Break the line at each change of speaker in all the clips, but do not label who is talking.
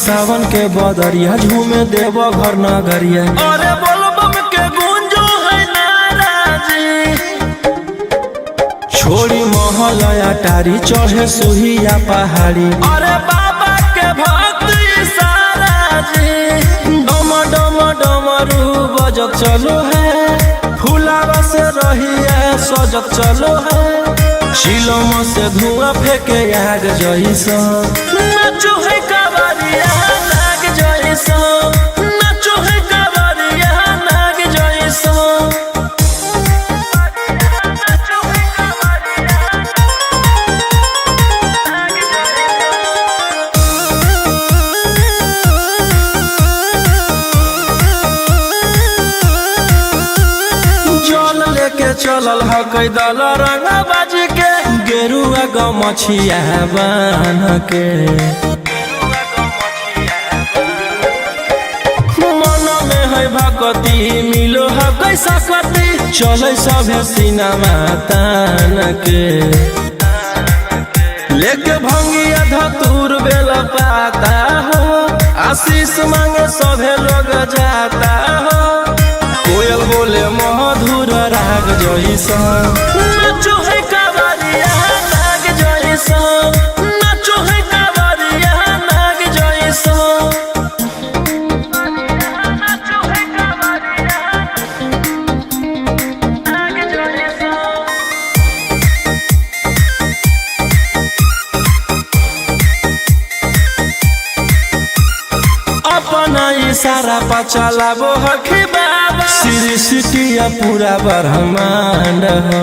सावन के बदरिया झूमे देव घर नगरिया।
अरे बोलबम के गूंजो है नाराजी,
छोड़ी महल अटारी चढ़े सुहिया पहाड़ी।
अरे बाबा के भक्त सारा जी,
डम डम डमरू बजत चलो है, फुलावा से रहिया सजत चलो है। चिलम से धुआं फेंके आग जैसा,
नाचो है कावरिया नाग जैसा, नाचो है कावरिया नाग जैसा।
जल लेके चलल ह कैदल रंग बाज के, गेरुआ गमछिया बान के। मन में है भगती मिलो है कैसा कती, चले सभे सिनेमा तान के। लेके भंगिया धतूर बेल पाता हो, आशीष मांगे सभे लोग जाता हो। कोयल बोले मधुर राग जैसा,
नाचो है कावरिया नाग जैसा, नाचो है कावरिया नाग जैसा। नाचो है कावरिया नाग जैसा।
अपना इशारा पर चलाबो हखी बाबा, श्री सिटिया पूरा ब्रह्मांड हो।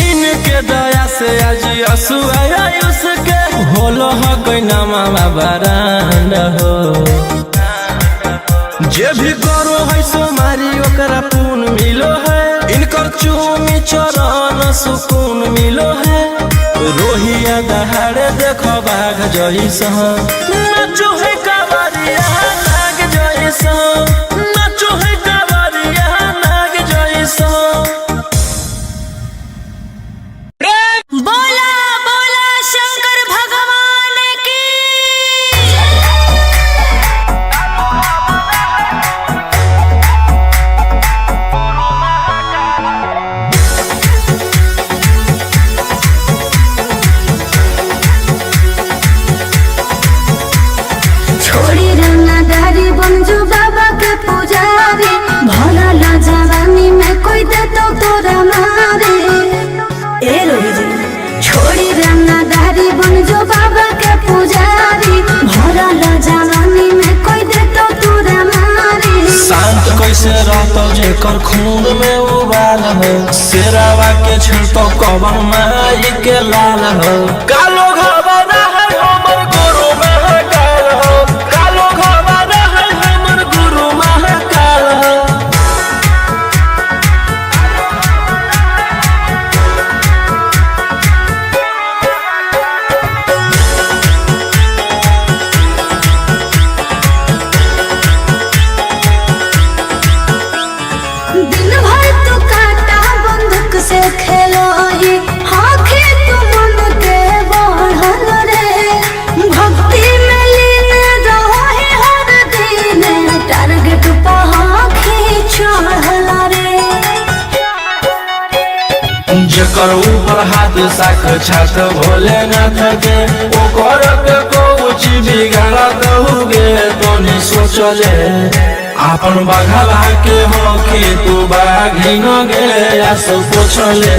इनके दया से आज आयुष के होलो ह कोई नामा बरांड हो। जे भी करो है सोमारी ओकरा पुण्य मिलो है, इनकर चूमी चरण सुकून मिलो है। रोहिया दहाड़े देखो बाघ जैसा,
नाचो है कावरिया नाग जैसा, नाचो है कावरिया नाग जैसा।
बोला बोला शंकर भगवान की। छोड़ी रंगदारी बंजू बाबा के पुजारी, भला ला जवानी में कोई दे तो तोरा मारे। ए रोही जी छोड़ी रंगदारी बंजू बाबा के पुजारी, भला ला जवानी में कोई दे तो तोरा मारे।
शांत कैसे रहतो जेकर खून में उबाल हो, शेरावा के छिड़को कवन माई के लाल हो। कालो घबरा है हमर गुरु महाकाल हो, कालो घबरा है हमर गुरु महाकाल हो।
दिन भर तो काटा बंदूक से खेलो ही, आँखें तो मन के बढ़ल रे। भक्ति में लीन रहो ही हर दिन, टारगेट पर आँखें चढ़ल रे।
जेकर ऊपर हाथ साक्षात भोलेनाथ के, ओकर के कुछ बिगाड़त होगे तोनी सोचले। आपन बघला के होके तू बाघी न गे आस पोछले।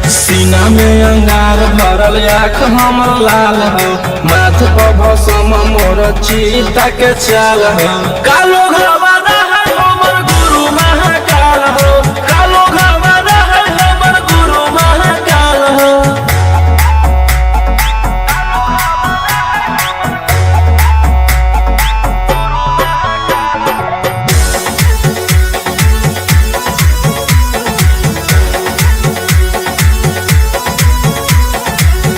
सीना में अंगार भरल आँख हमर लाल हो, माथ पर भसम मोर चीता के चाल हो। कालो घबरा है हमर गुरु महाकाल हो, कालो घबरा है हमर गुरु महाकाल हो।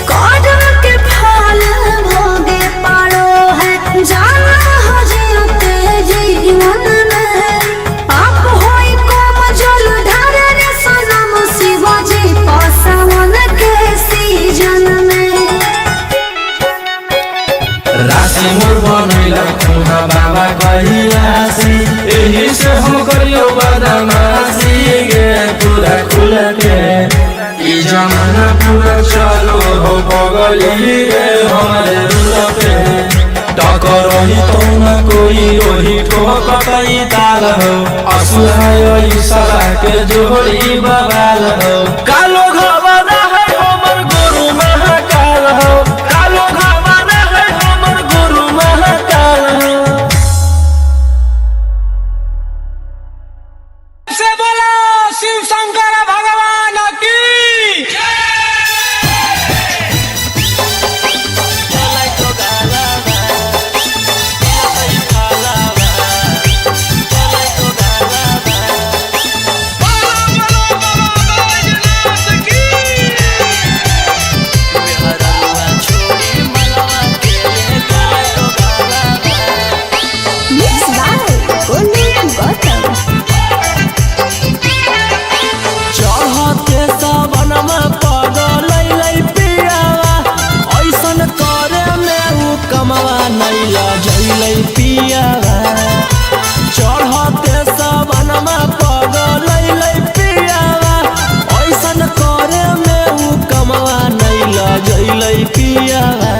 कौड़म के फल भोगे पड़ो है, जाना हो जीते जीवन
पगली रे हमारे दिल पे टकर रही तो न कोई रोही ठोकतई ताल हो असुहाय साला के जोड़ी बवाल हो कालो घबरा है हमर गुरु महाकाल हो कालो घबरा है हमर गुरु महाकाल हो
से बोलो शिव शंकर भगवान की चढ़ते सबनमा पगलै पियावा ऐसन करे में उ कमवा नहीं लजैलै पियावा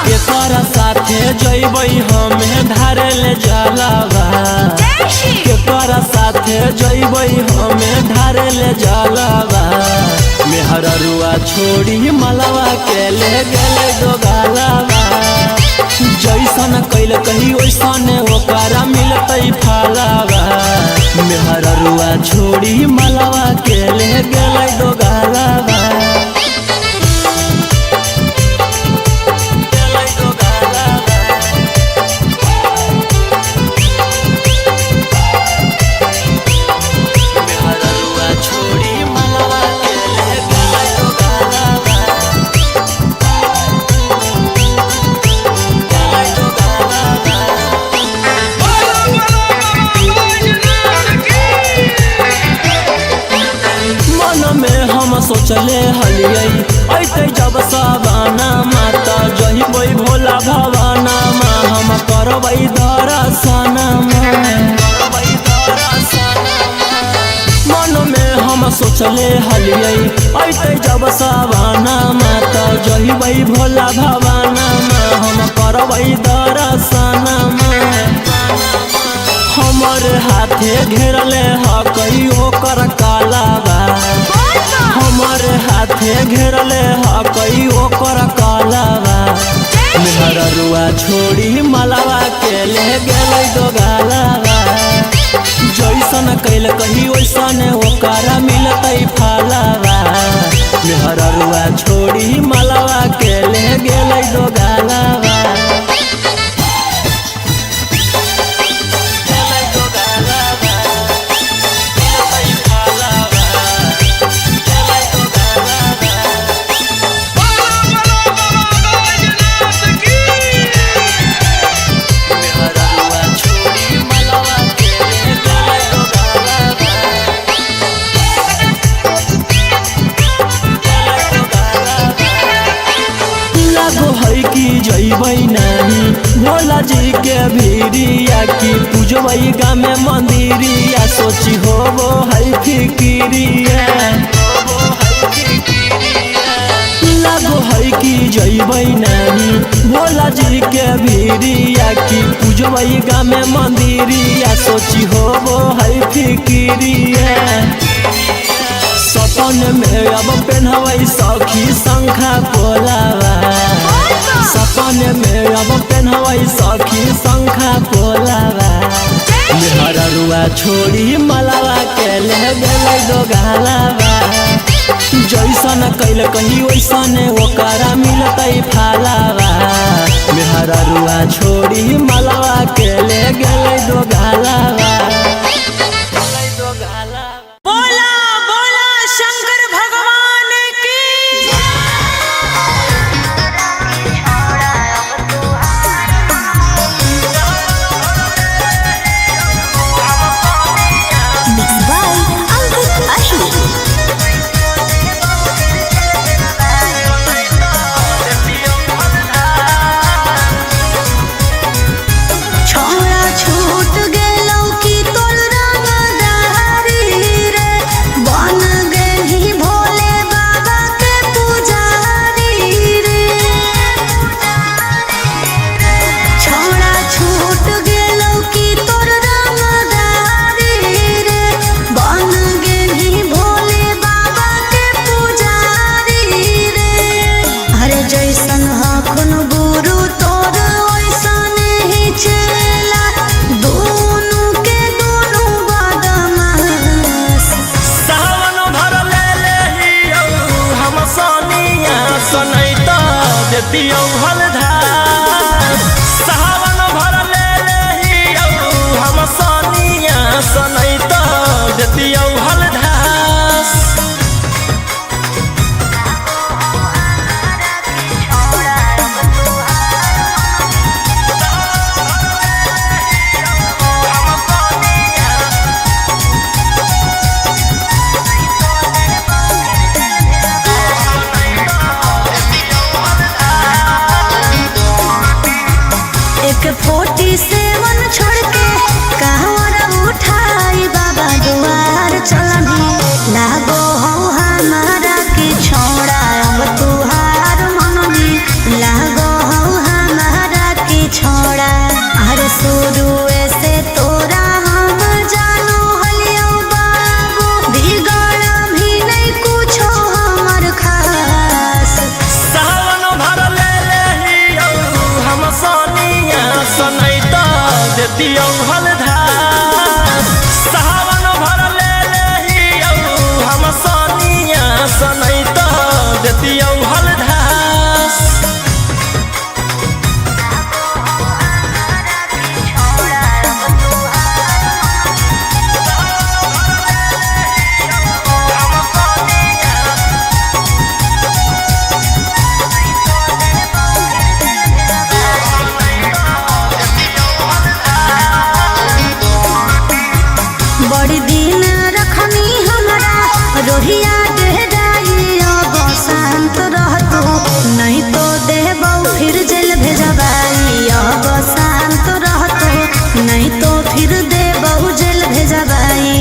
केकरा साथे जइबै हमें धारे ले जलावा केकरा साथे जइबै हमें धारे ले जलावा मेहररुआ छोड़ी मलवा के ले गेले दोगालावा जैसन कैल कही वैसन ओकरा मिलतै फलावा मेहररुआ छोड़ी मलवा के ले गेलै दोगालावा सोचले हलियै ऐते जब सवाना माता जहिबै भोला भवाना मा हम करबै दर्शन मन में हम सोचले हलियै ऐते जब सवाना माता जहिबै भोला भवाना मा हम करबै दर्शन हमर हाथे घेरले हकई ओकर कालावा हमर हाथे घेरले हकई ओकर कालावा मेहररुआ छोड़ी मलवा के ले गेलै दोगालावा जैसन कैल कही वैसन ओकरा मिलतै फलावा मेहररुआ छोड़ी मलवा के ले गेलै दोगालावा जइबै नहीं भोला जी के भीरिया की पूजबै गाँव में मंदिरिया सोची होबो है फिकिरिया लागो है कि जइबै नहीं भोला जी के भीरिया की पूजबै गाँव में मंदिरिया सोची होबो है फिकिरिया सपन में अब पेन्हबै सखी शंखा पोलावा सपन में अब पेन्हबै सखी शंखा पोलावा मेहररुआ छोड़ी मलवा के ले गेलै दोगालावा जैसन कैल कही वैसन ओकरा मिलतै फलावा मेहररुआ छोड़ी मलवा के ले गेलै दोगालावा
जैसन हखन गुरु तोर वैसन ही चेला दोनों के दोनों बदमाश।
सावन भर ले हियो हम सोनिया सनैता देतियौ हलधार। सावन भर ले हियो हम सोनिया सनैता देतियौ हलधार।
एक 47 छोड़ के कहवर उठाई बाबा दुआर चलनी लागो हो हमारा की छोड़ा अब तुहार मननी लागो हो हमारा की छोड़ा। अरे शुरू से तोरा हम जानो हलियो बाबू बिगड़ भी नहीं कुछो हमर खास।
सावन भर ले हियो हम सोनिया सनैता देतियौ हलधार। सावन भर ले हियो हम सोनिया सनैता देतियौ हलधार।
बड़ी दिन रखनी हमरा रोहिया डेराई अब शांत रहतो नहीं तो देबौ फिर जेल भेजबाई। अब शांत रहतो नहीं तो फिर देबौ जेल भेजबाई।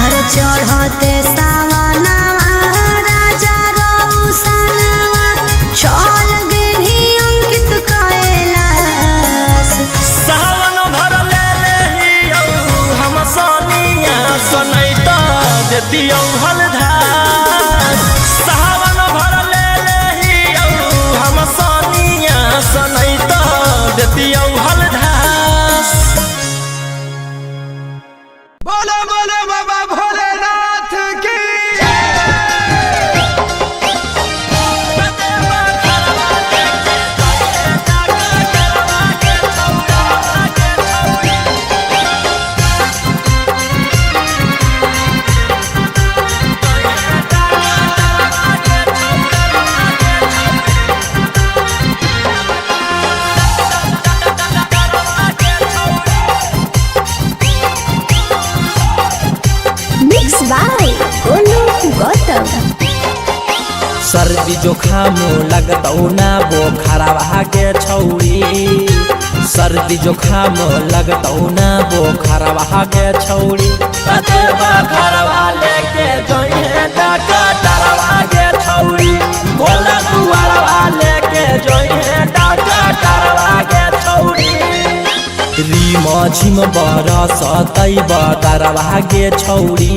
अरे चढ़ते सावनवा राजा रौसनवा चल गेली अंकित कैलाश।
सावन भर ले हियो हम सोनिया सनैता देतियौ हलधार। सावन भर ले हियो हम सोनिया सनैता देतियौ हलधार।
बोलो बोलो बाबा भोलेनाथ की
मिक्स बाय गोलू गौतम।
सर्दी जोखाम लगतौ ना बोखरवा के छौरी। सर्दी जोखाम लगतौ ना बोखरवा के छौरी। बतेबा घरवा लेके जोइहे डॉक्टरवा के छौरी। भोला दुआरवा लेके जोइहे डॉक्टरवा के छौरी। रिम झिम बरसतै बदरवा गे छौरी।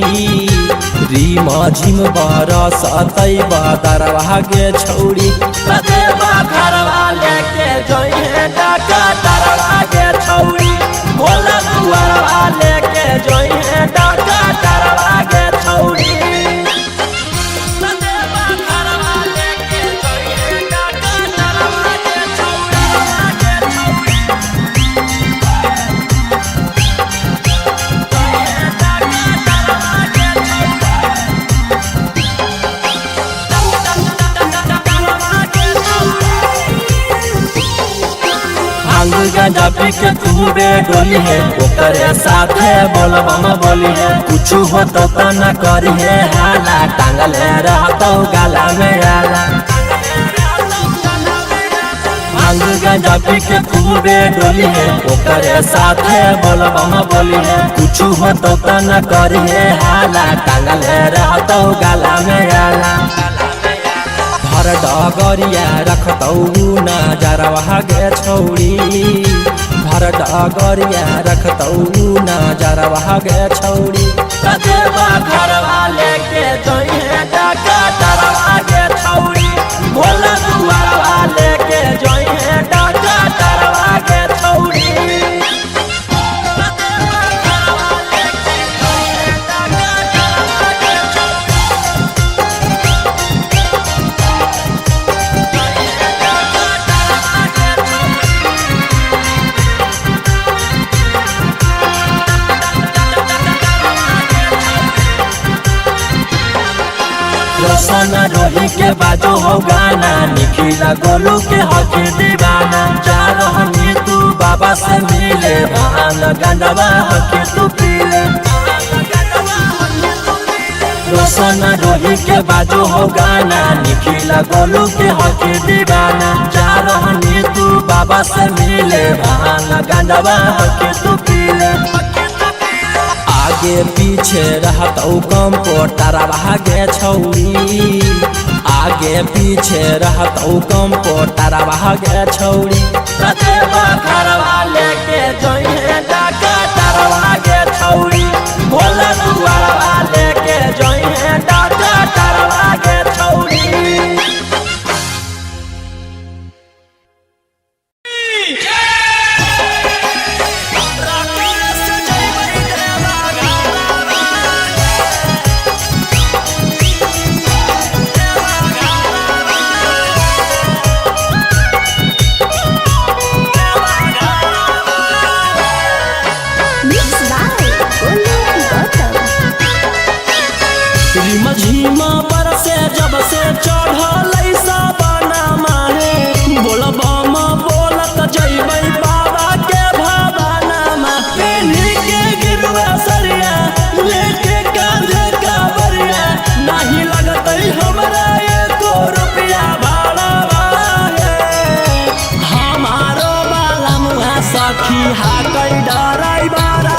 रिम झिम बरसतै बदरवा गे छौरी। बतेबा घरवा लेके जोइहे डॉक्टरवा गे छौरी। भोला दुआरवा लेके जोइहे डॉक्टरवा गे छौरी। बतेबा घरवा लेके जोइहे डॉक्टरवा गे छौरी। भांग गांजा पी के खूबे डोली है ओकरे साथे बोलबम बोली है। कुछ हो तो न करी है हाला टांगले रहतो गाला में आला। भांग गांजा पी के खूबे डोली है ओकरे साथे बोलबम बोली है। कुछ हो तो न करी है हाला टांगले रहतो गाला में आला। भर डगरिया रखतौ नजरवा गे छौरी। भर डगरिया रखतौ नजरवा गे छौरी। कदेबा घरवा लेके जोइहे डॉक्टरवा गे छौरी। भोला दुआरवा लेके रोही के बाजो हो गाना, निखिला गोलू के हक दीवाना। जा रहनी तू बाबा से मिले, भान गंडवा हक तू पीले। रोशन रोही के बाजो हो गाना, निखिला गोलू के हक दीवाना। जा रहनी तू बाबा से मिले, भान गंडवा हक तू पीले। आगे पीछे रहत कंप्यूटर भागे छौरी, आगे पीछे रहत कंप्यूटर भागे छौरी। कतेबा घरवा लेके जइहे डॉक्टर भागे छौरी, भोला दुआरवा लेके जइहे डॉक्टर भागे छौरी। झीमा पर से जब से चढ़ल साबना माहे, बोलबम बोलत जइबै बाबा के भवाना मा। पेन्ही के गिरुआ सरिया लेके कांधे कावरिया, नहीं लगतै हमरा एको रुपया भाड़ा बाहे। हमारो बाला मुहा सखी हाकै डराई बारा,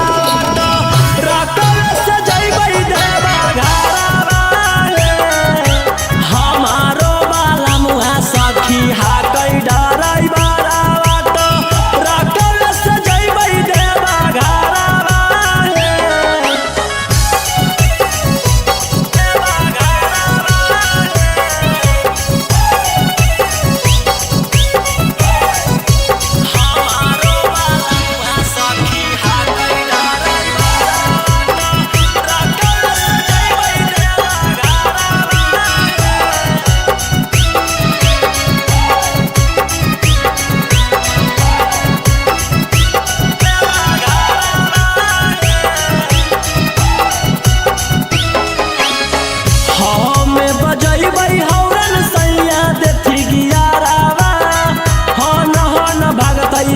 राकल से जइबै देवा घरा। सखी हाकै डराई बारा बाटो, राकल से जइबै देवा घरा।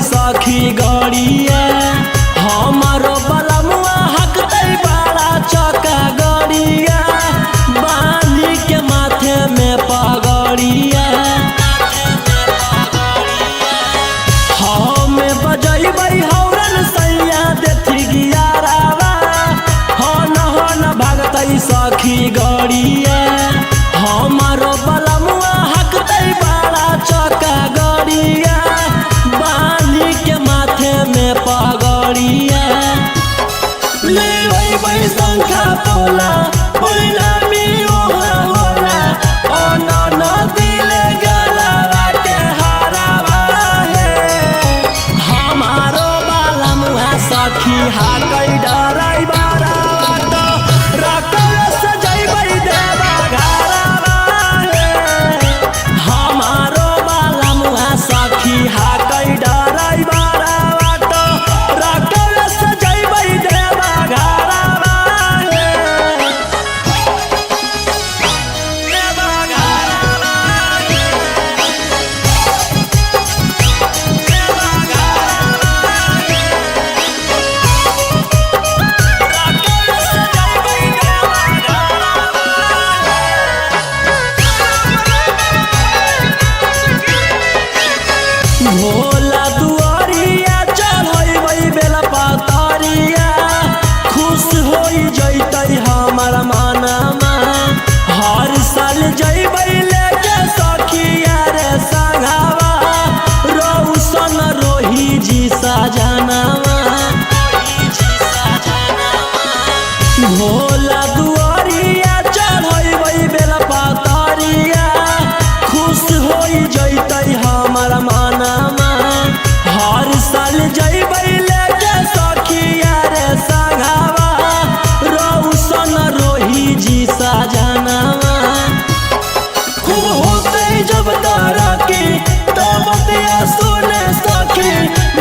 सखी गड़िया हमारो बलमुआ हकतै बड़ा चका गड़िया, बांधी के माथे में पगड़िया। हमें बजैबै हौरन सैया देथी गियारावा, हन भागतै सखी गड़िया। हमारो बलमुआ हकतै बड़ा चका गड़िया, बांधी के माथे में पगड़िया। लेबै शंखा पोला पहिला मियोहा होला, अनन दिले गलवा के हरावा हे। हमारो बाला मुहा सखी हाकै डराई बारा बाटो, राकल से जइबै देवा घरवा हे। हमारो बाला मुहा सखी हाकै डराई बारा बाटो, राकल से जइबै देवा घरवा हे। देवा घरवा हे। देवा घरवा हे। राकल से जइबै देवा घरवा हे। भोला दुआरिया चढ़ैबै बेला पतरिया, खुश होई जइतै हमर मनमा। हर साल जइबै लेके सखिया रे संघवा, रौशन रोही जी सजनवा। भोला दुआरिया चढ़ैबै बेला पतरिया, खुश होई जइतै हमर मनमा। हर साल जइबै लेके सखिया रे संघवा, रौशन रोही जी सजनवा। खूब होतै जब तरक्की तब बतिया सुने सखी,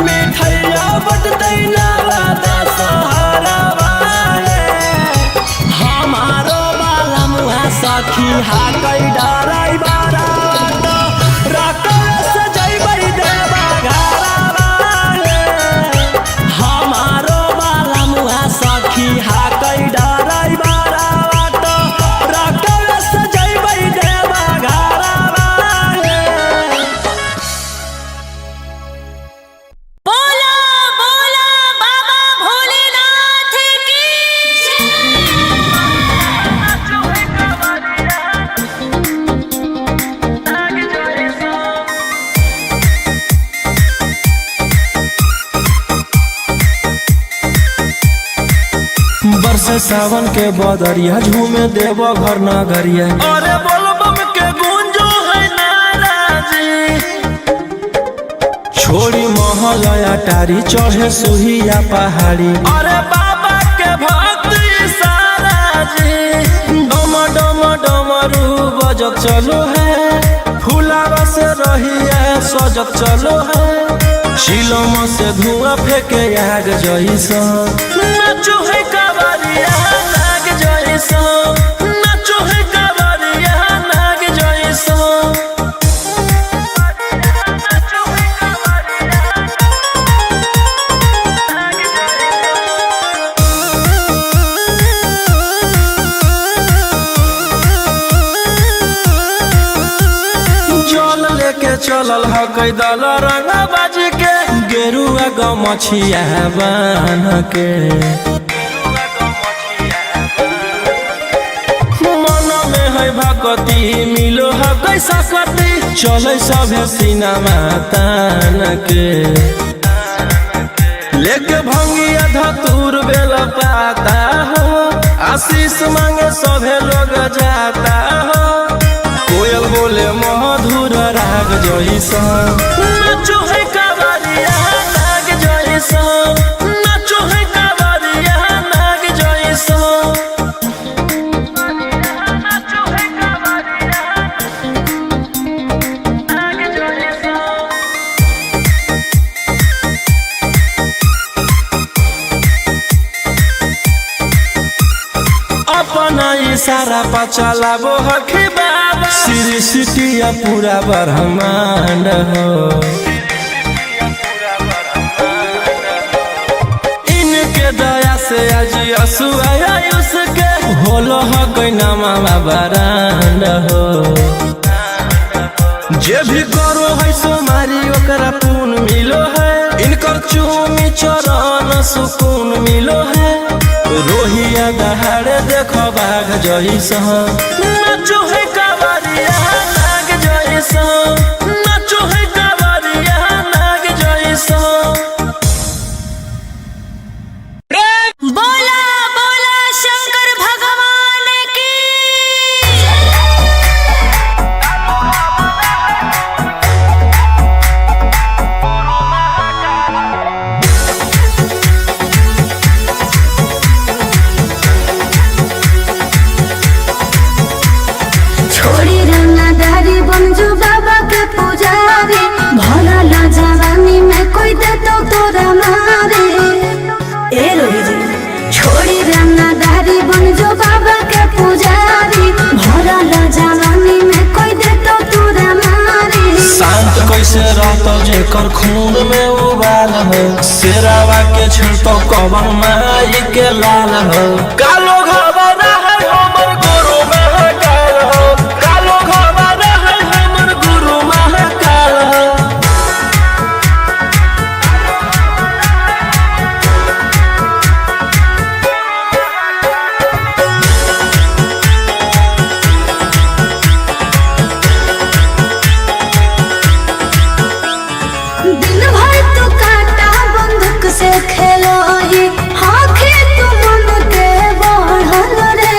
मिठैया बटतै नवादा सहरवा हे। हमारो बाला मुहा सखी हाकै डर बरसे सावन के बदरिया झूमे देव घर नगरिया।
अरे बोलबम के गूंजो है नाराजी,
छोड़ी महल अटारी चढ़े सुहिया पहाड़ी।
अरे बाबा के भक्त सारा जी,
डम डम डमरू बजत चलो है, फूलावा से रहिया सजत चलो है। शिलम से धुआं फेंके आग जैसा,
नाचो है कावरिया नाग जैसा, नाचो है कावरिया नाग जैसा।
जल लेके चलल ह कैदल रंग बाज के, गेरुआ गमछिया बान के। मन में है भक्ति मिलो है कैसा कति, चले सभे सिनेमा तान के। लेके भंगिया धतूर बेल पाता हो, आशीष मांगे सभे लोग जाता हो। कोयल बोले मधुर राग जैसा,
नाचो है कावरिया नाग जैसा, नाचो है कावरिया नाग जैसा। नाचो है कावरिया नाग जैसा।
अपना इशारा पर चलाबो हखी बाबा, श्री सिटिया पूरा ब्रह्मांड हो। इनके दया से आज असुआ उसके, होलो ह गैनामा बरांड हो। जे भी करो है सोमारी ओकरा पुण्य मिलो है, इनकर चूमी चरण सुकून मिलो है। रोहिया दहाड़े देखो बाघ जैसा,
नाचो है कावरिया नाग जैसा, नाचो है कावरिया नाग जैसा।
बोला बोला शंकर भगवान की। छोड़ी रंगदारी बन जो बाबा के पुजारी, भला ला जवानी में कोई दे तो तोरा मारे। ए रोही जी, छोड़ी रंगदारी बन जो बाबा के पुजारी, भला ला जवानी में कोई दे तो तोरा मारे।
शांत कैसे रहतो जेकर खून में उबाल हो, शेरावा के छिड़तो कवन माई के लाल हो। कालो घबरा है हमर गुरु महाकाल हो, कालो घबरा है हमर गुरु महाकाल हो।
दिन भर तू काटा बंदूक से खेलो ही, आँखें तू मन के बढ़ल रे।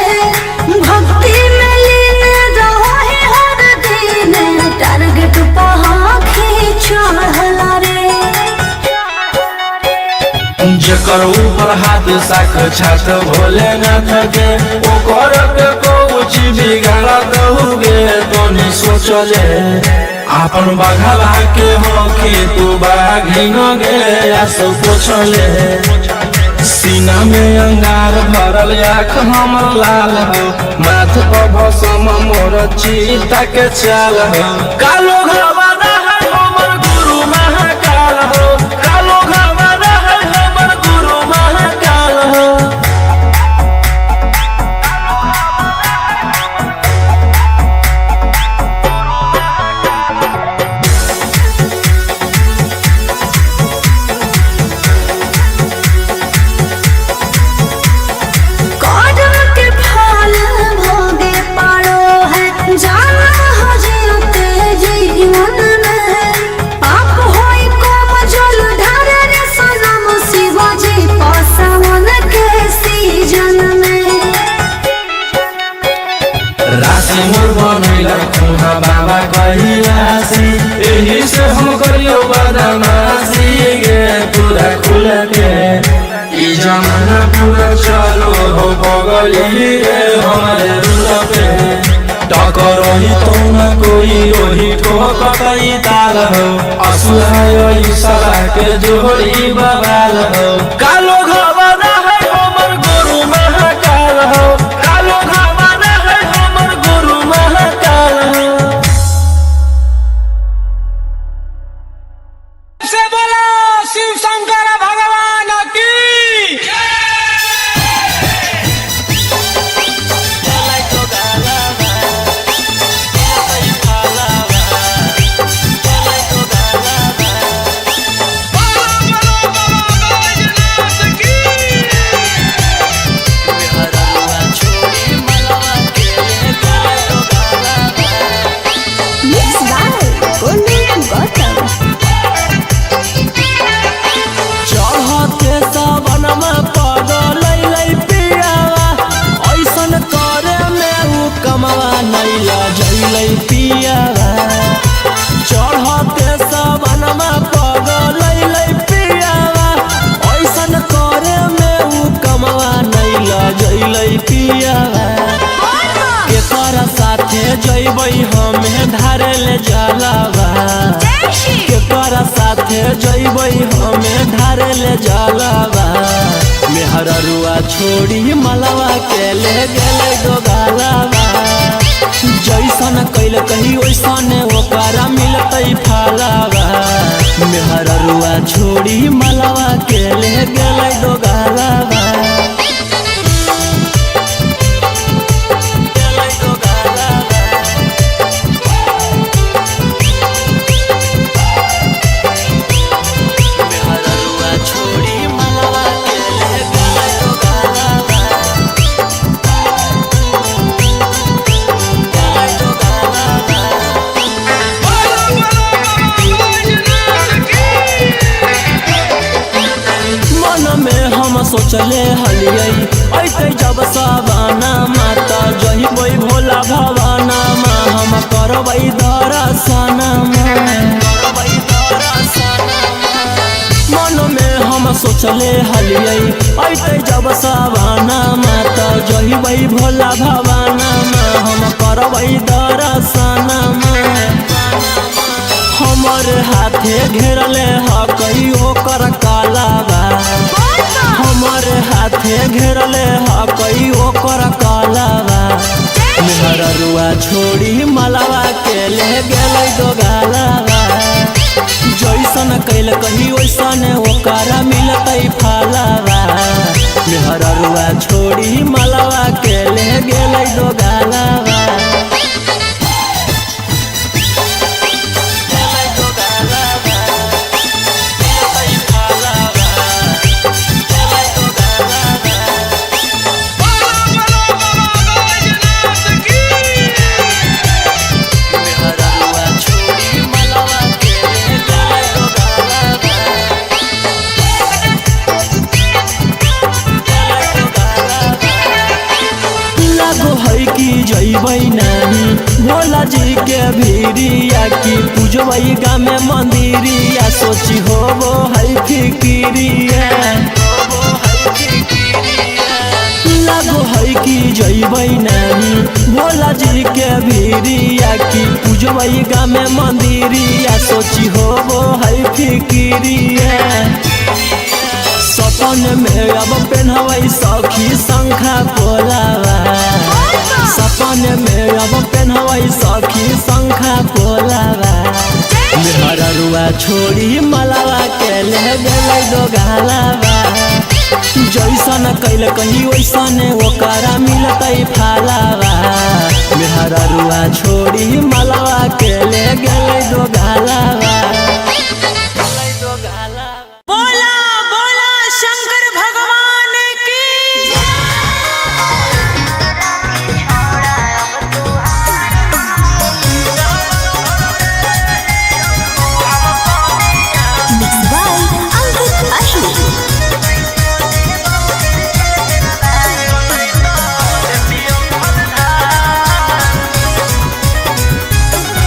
भक्ति में लीन रहो ही हर दिन, टारगेट पे आँखें चढ़ल रे।
जेकर ऊपर हाथ साक्षात भोलेनाथ के, ओकर के कुछ बिगाड़त हुगे तो नहीं सोचले। आपन बघला के हो कि तू बाघिन गे आसो पोछले। सीना में अंगार भरल आँख हमर लाल हो, माथ पर भसम मोर चीता के चाल हो। कालो घबरा है हमर गुरु महाकाल हो, कालो घबरा है हमर गुरु महाकाल हो।
कदम के फल भोगे पड़ो है, जाना हो जीते जीवन
पगली रे हमारे रूल पे टकरही तो न कोई रोही ठोकतई ताल हो असुहाय सला के जोड़ी बवाल हो कालो घबरा है हमर गुरु महाकाल हो कालो घबरा है हमर गुरु महाकाल हो
से बोला शिव शंकर भगवान की
चढ़ते सावनमा पगलै पियावा ऐसन करे में उ कमवा नैला जैलै पियावा चढ़ते सावनमा पगलै पियावा ऐसन करे में उ कमवा नैला जैलै पियावा केकरा साथे जैबै हमे धारे ले जलावा केकरा साथे जैबै हमे धारे ले जलावा मेहररुआ छोड़ी मलवा के ले गेलै दोगालावा जैसन कैल कही वैसन ओकरा मिलतै फालावा मेहररुआ छोड़ी मलवा के ले गेलै दोगालावा सोचले हलियै ऐते जब सावाना माता जहिबै भोला भवाना मा हम करबै दर्शन मन में हम सोचले हलियै ऐते जब सावाना माता जहिबै भोला भवाना मा हम करबै दर्शन हमर हाथे घेरले ह कहियो कर कालावा हमर हाथे घेरले ह कहियो कर कालावा मेहररुआ छोड़ी मलवा के ले गेलै दोगालावा जैसन कैल कही वैसन ओकरा मिलतै फालावा मेहररुआ छोड़ी मलवा के ले गेलै दोगालावा जैबै नानी भोला जी के भीरिया की पूजबै गामे मंदिरिया सोची होबो है फिकिरिया लागो है कि जैबै नानी भोला जी के भीरिया की पूजबै गामे मंदिरिया सोची होबो है फिकिरिया सपन में अब पेन्हबै सखी शंखा पोलावा सपन में अब पेन्हबै सखी शंखा पोलावा मेहररुआ छोड़ी मलवा के ले गेलै दोगालावा जैसन कैल कही वैसन ओकरा मिलतै फालावा मेहररुआ छोड़ी मलवा के ले गेलै दोगालावा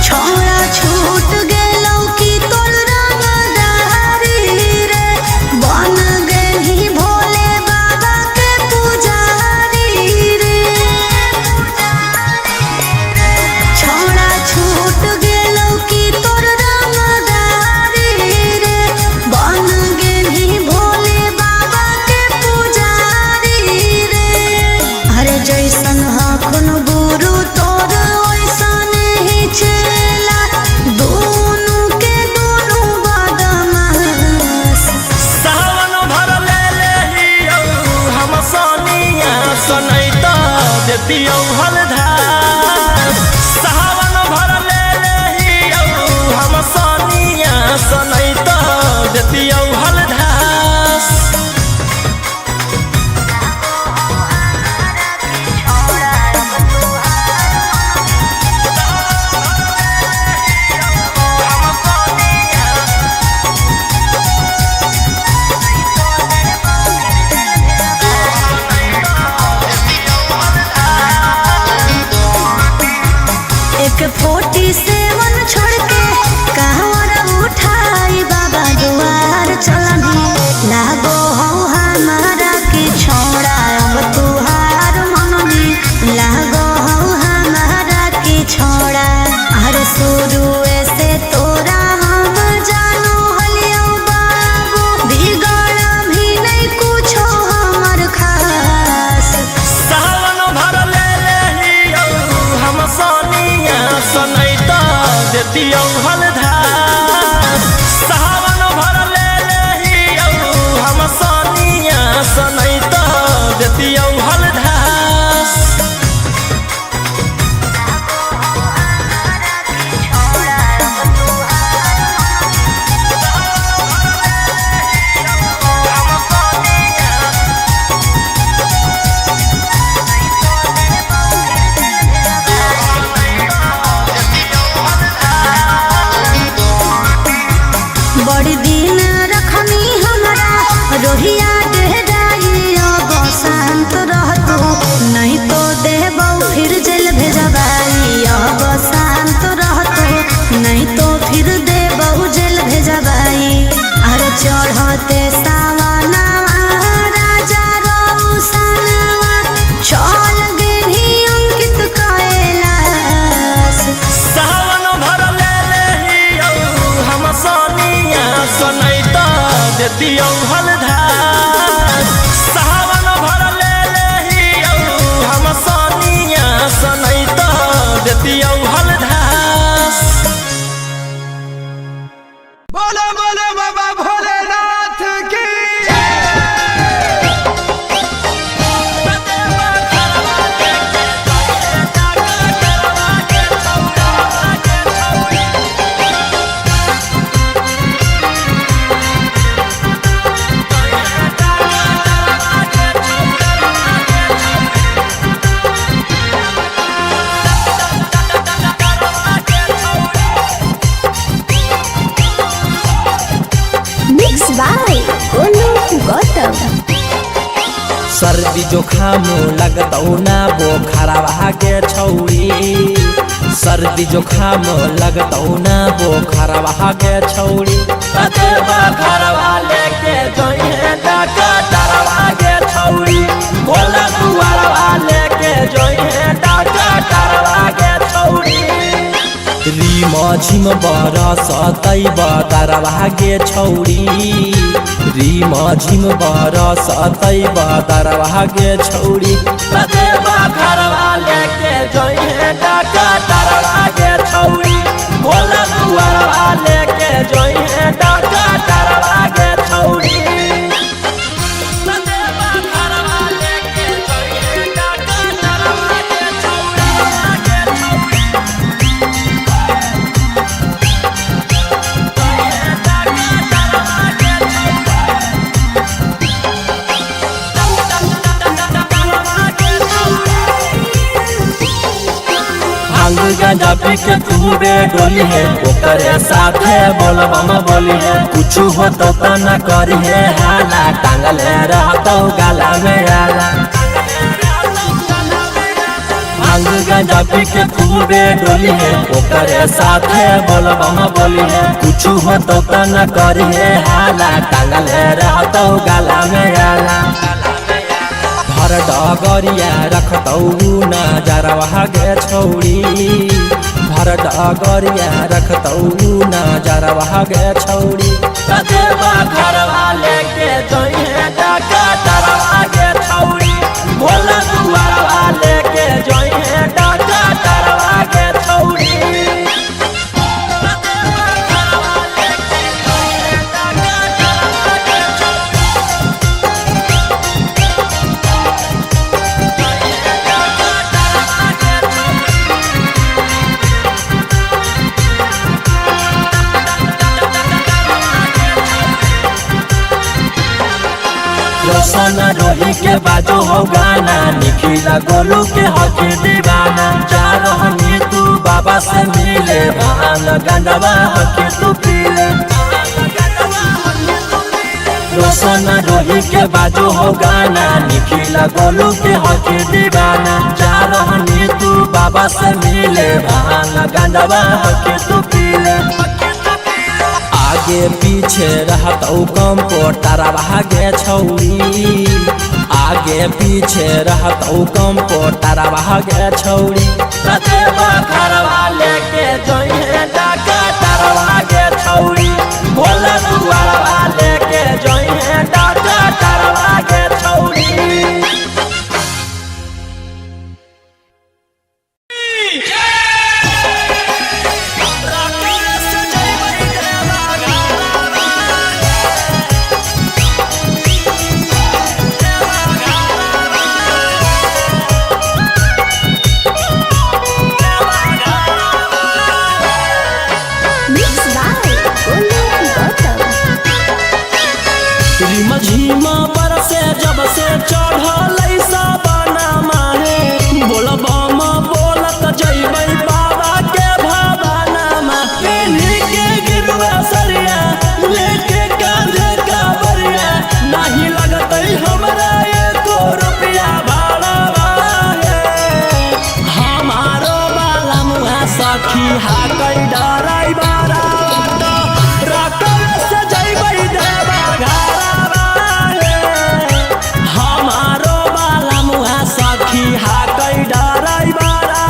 छोड़ा छूट गेलौ की
देतियौ हलधास सावन भर ले लेहियौ हम सनिया सनैत देतियौ हलधास
एक 47 छोड़ के कहवर उठाई बाबा दुआर चलनी लागो हो हमारा के छोड़ा अब तुहार मननी लागो हो हमारा के छोड़ा अरे शुरू से तोरा हम जानू हलियो बाबू बिगड़ भी नहीं कुछो हमर खास
सावन भर ले लेहियौ हम सनिया सनैत देतियौ हलधास सावन भर ले लेहियौ हम सनिया सनैत देतियौ हलधास
बड़ी दिन रखनी हमरा रोहिया डेहराई अब शांत रहतू नहीं तो देबौ फिर जेल भेजबाई अब शांत रहतू नहीं तो फिर देबौ जेल भेजबाई अरे चढ़ते सावनवा राजा रौसनवा चल गेली अंकित कैलाश
सावन भर ले लेहियौ हम सनिया सनैत देतियौ हलधास सावन भर ले लेहियौ हम सनिया सनैत देतियौ हलधास
बोलो बोलो बाबा भोलेनाथ की
मिक्स बाय गोलू गौतम
सर्दी जोखाम लगतौ ना बोखरवा के छौड़ी सर्दी जोखाम लगतौ ना बोखरवा के छौड़ी कतेबा घरवा लेके जइहे डॉक्टरवा के छौड़ी भोला दुआरवा लेके जइहे डॉक्टरवा के छौड़ी रीम झिम बरसतै बदरवा के छौड़ी रीम झिम बरसतै बदरवा के छौड़ी कतेबा घरवा लेके जइहे डॉक्टरवा के छौड़ी भोला दुआरवा लेके जइहे डॉक्टरवा के छौड़ी कतेबा घरवा लेके जइहे डॉक्टरवा के छौड़ी भांग गांजा पी के पूरे डोली है ओकरे साथे बोलबम बोली है कुछ हो तो न करी है हाला टांगले रहतो गाला में आला भांग गांजा पी के पूरे डोली है ओकरे साथे बोलबम बोली है कुछ हो तो न करी है हाला टांगले रहतो गाला में आला भर डगरिया रखतौ नजरवा गे छौड़ी भर डगरिया रखतौ नजरवा गे छौड़ी कतेबा घरवा लेके जइहे डॉक्टरवा गे छौड़ी भोला दुआरवा लेके जइहे डॉक्टरवा गे छौड़ी रोशन रोही के बाजू हो गाना, निखिला गोलू के हकी दीवाना। जा रहनी तू बाबा से मिले, भांग गंडवा हकी तू पीले। रोशन रोही के बाजू हो गाना, निखिला गोलू के हकी दीवाना। जा रहनी तू बाबा से मिले, भांग गंडवा हकी तू पीले। आगे पीछे रहत कम पोटारा भागे छौरी, आगे पीछे रहत कम पोटारा भागे छौरी। रतेवा घरवा लेके जइहे डाका तारवा गे छौरी, भोला दुआरवा लेके जइहे डाका तारवा गे छौरी। झीमा बरसे जब से चढ़ल साबना माहे, बोलबम बोलत जइबै बाबा के भवाना में। पेन्ही के गिरुआ सरिया लेके कांधे कावरिया, नहीं लगतै हमरा एको रुपया भाड़ा है। हमारो बाला मुहा सखी हाकै डराई बारा, रकम से जइबै देवा घरवा। हमारो बाला मुहा सखी हाकै डराई बारा,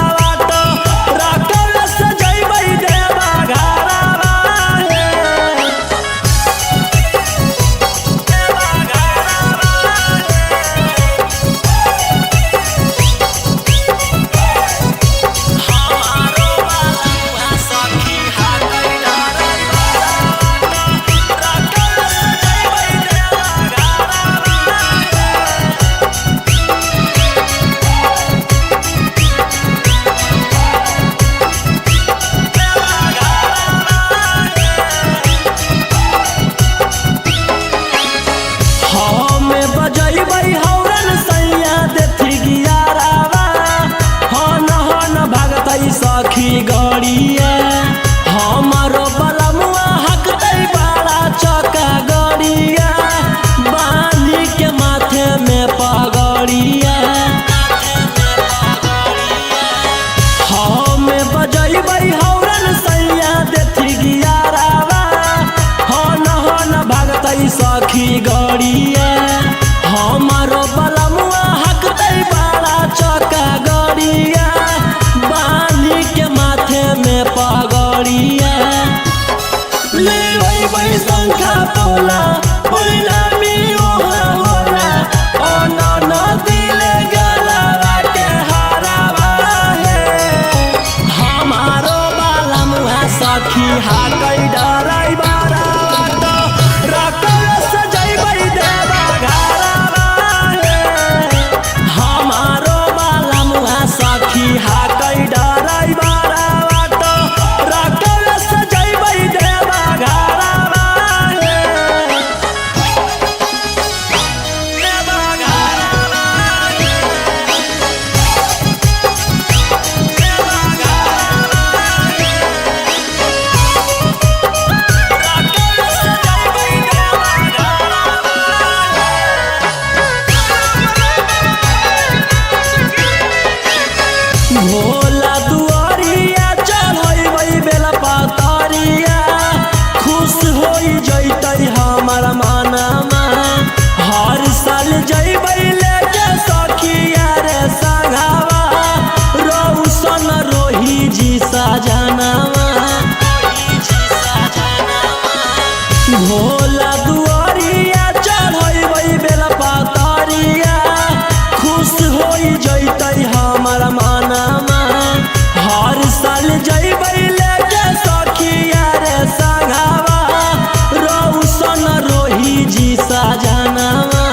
रकम से जइबै देवा घरवा। हमारो बाला मुहा सखी हाकै डराई बारा, रकम से जइबै देवा घरवा। हमें बजैबै हौरन सैया देथी गियारावा, हन भागतै सखी गड़िया। हमारो बलमुआ हकतै बाड़ा चका गड़िया, बांधी के माथे में पगड़िया। हमें बजैबै हौरन सैया देथी गियारावा, हन भागतै सखी गड़िया। हमारो बलमुआ हकतै बाड़ा चका गड़िया, बांधी के माथे में पगड़िया। लेबै शंखा पोला परिणामी ओहा होला, अन दिले गलवा के हरावा है। हमारो बाला मुहा सखी हाकै डराई बारा, रकम से जइबै देवा घरवा है। हमारो बाला मुहा सखी हाकै डराई बारा, रकम से जइबै देवा घरवा है। देवा घरवा है। देवा घरवा है। रकम से जइबै देवा घरवा है। भोला दुआरिया चढ़ैबै बेला पातरिया, खुश होई जइतै हमर मनमा। हर साल जइबै लेके सखिया रे संगवा, रोशन रोही जी सजनवा। भोला दुआरिया चढ़ैबै बेला पातरिया, खुश होई जइतै हमर मनमा। हर साल जइबै लेके सखिया रे संगवा, रोशन रोही जी सजनवा।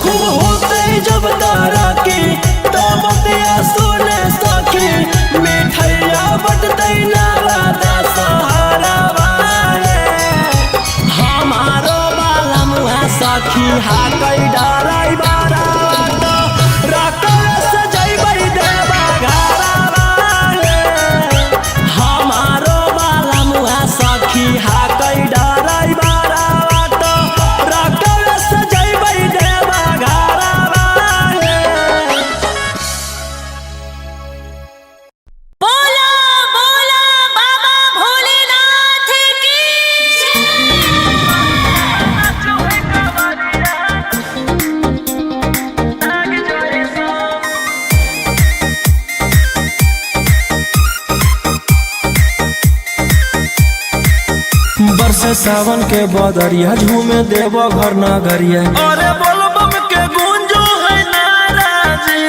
खूब होतै जब तरक्की तब बतिया सुने सखी, मिठैया बटतै नवा दशहरावा है। सखी हा कई डराई बारा रकस जइबै देवा घरवा हमारो बाला मुआ सखी हा कई डराई बारा रकस जइबै देवा घरवा।
बोला बोला बाबा भोलेनाथ की
बरसे सावन के बदरिया झूमे देव घर नगरिया
अरे बोलबम के गूंजो है नाराजी।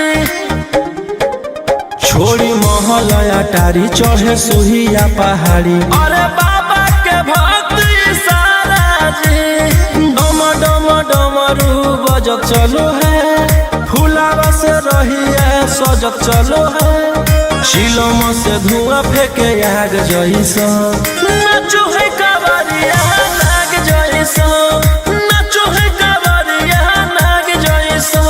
छोड़ी महलया टारी चढ़े सुहिया पहाड़ी
अरे बाबा के भक्ति सारा जी।
डम डम डमरू बजत चलो है फुलावा से रही है सजत चलो है चिलम से धुआं फेंके आग जैसा
नाचो है कावरिया नाग जैसा, नाचो है कावरिया नाग जैसा।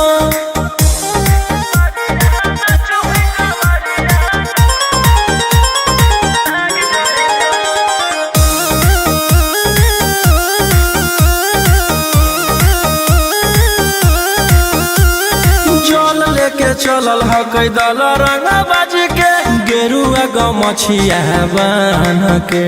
जल लेके चलल ह कैदल रंगा बाज के गेरुआ गमछिया बान के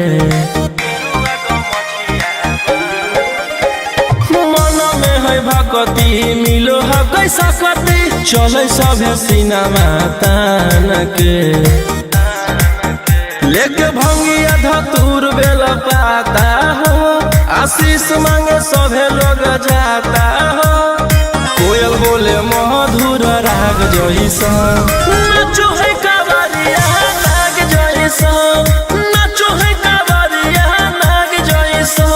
मन में है भक्ति मिलो है कैसा कति चले सभे सिनेमा तान के लेके भंगिया धतूर बेल पाता हो आशीष मांगे सभे लोग जाता हो कोयल बोले मधुर राग जैसा
नाचो है कावरिया नाग जैसा, नाचो है कावरिया नाग जैसा।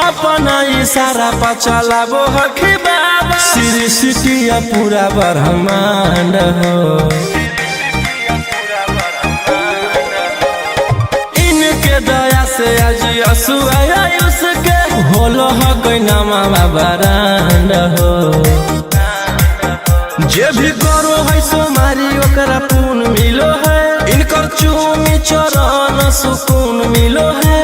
अपना इशारा पर चलाबो हखी बाबा श्री सिटिया पूरा ब्रह्मांड हो इनके दया से आज असुआ उसके होलो ह कोई नामा बरांड हो जे भी करो है सोमारी ओकरा पुण्य मिलो है इनकर चूमी चरण सुकून मिलो है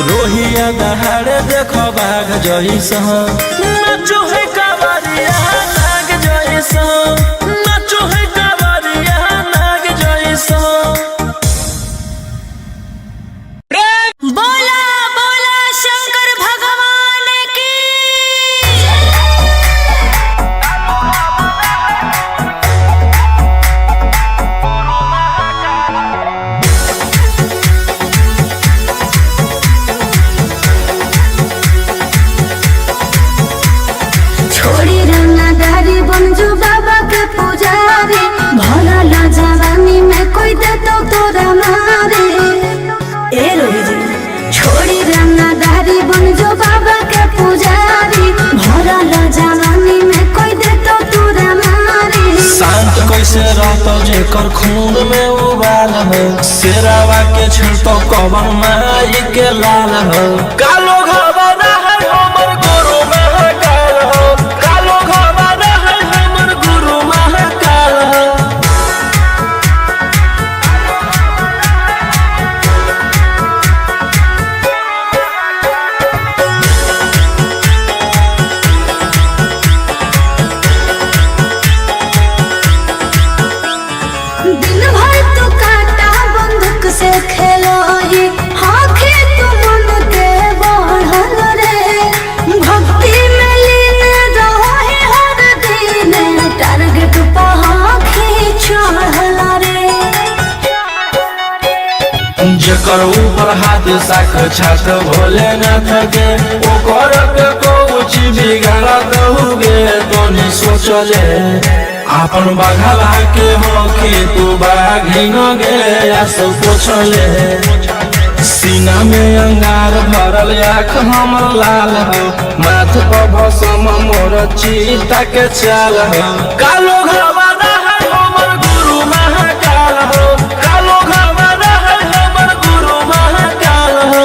रोहिया दहाड़े देखो बाघ जैसा
नाचो है कावरिया नाग जैसा, नाचो है कावरिया नाग जैसा।
बोला बोला शंकर भगवान की छोड़ी रंगदारी बन जो बाबा के पुजारी भला ला जवानी में कोई दे तो तोरा मारे। ए रोही जी छोड़ी रंगदारी बन जो बाबा के पुजारी भला ला जवानी में कोई दे तो तोरा मारे।
शांत कैसे रहतो जेकर खून में उबाल हो शेरावा के छिड़तो कवन माई के लाल हो कालो घबरा है हमर गुरु महाकाल हो कालो घबरा है हमर गुरु महाकाल हो
दिन भर तो काटा बंदूक से खेलो ये आँखें तो मन के बढ़ल रे भक्ति में लीन रहो है हर दिन टारगेट पर आँखें चढ़ल रे।
जेकर ऊपर हाथ साक्षात भोलेनाथ के ओकर के कुछ बिगाड़त हुए तोनी सोचले आपन बघला के हो कि तू बाघिन गे आ सब पूछले सीना में अंगार भरल आँख हमर लाल हो, माथ पर भसम मोर चीता के चाल हो। कालो घरवाना है हमर गुरु महाकाल हो, कालो घरवाना है हमर गुरु महाकाल हो।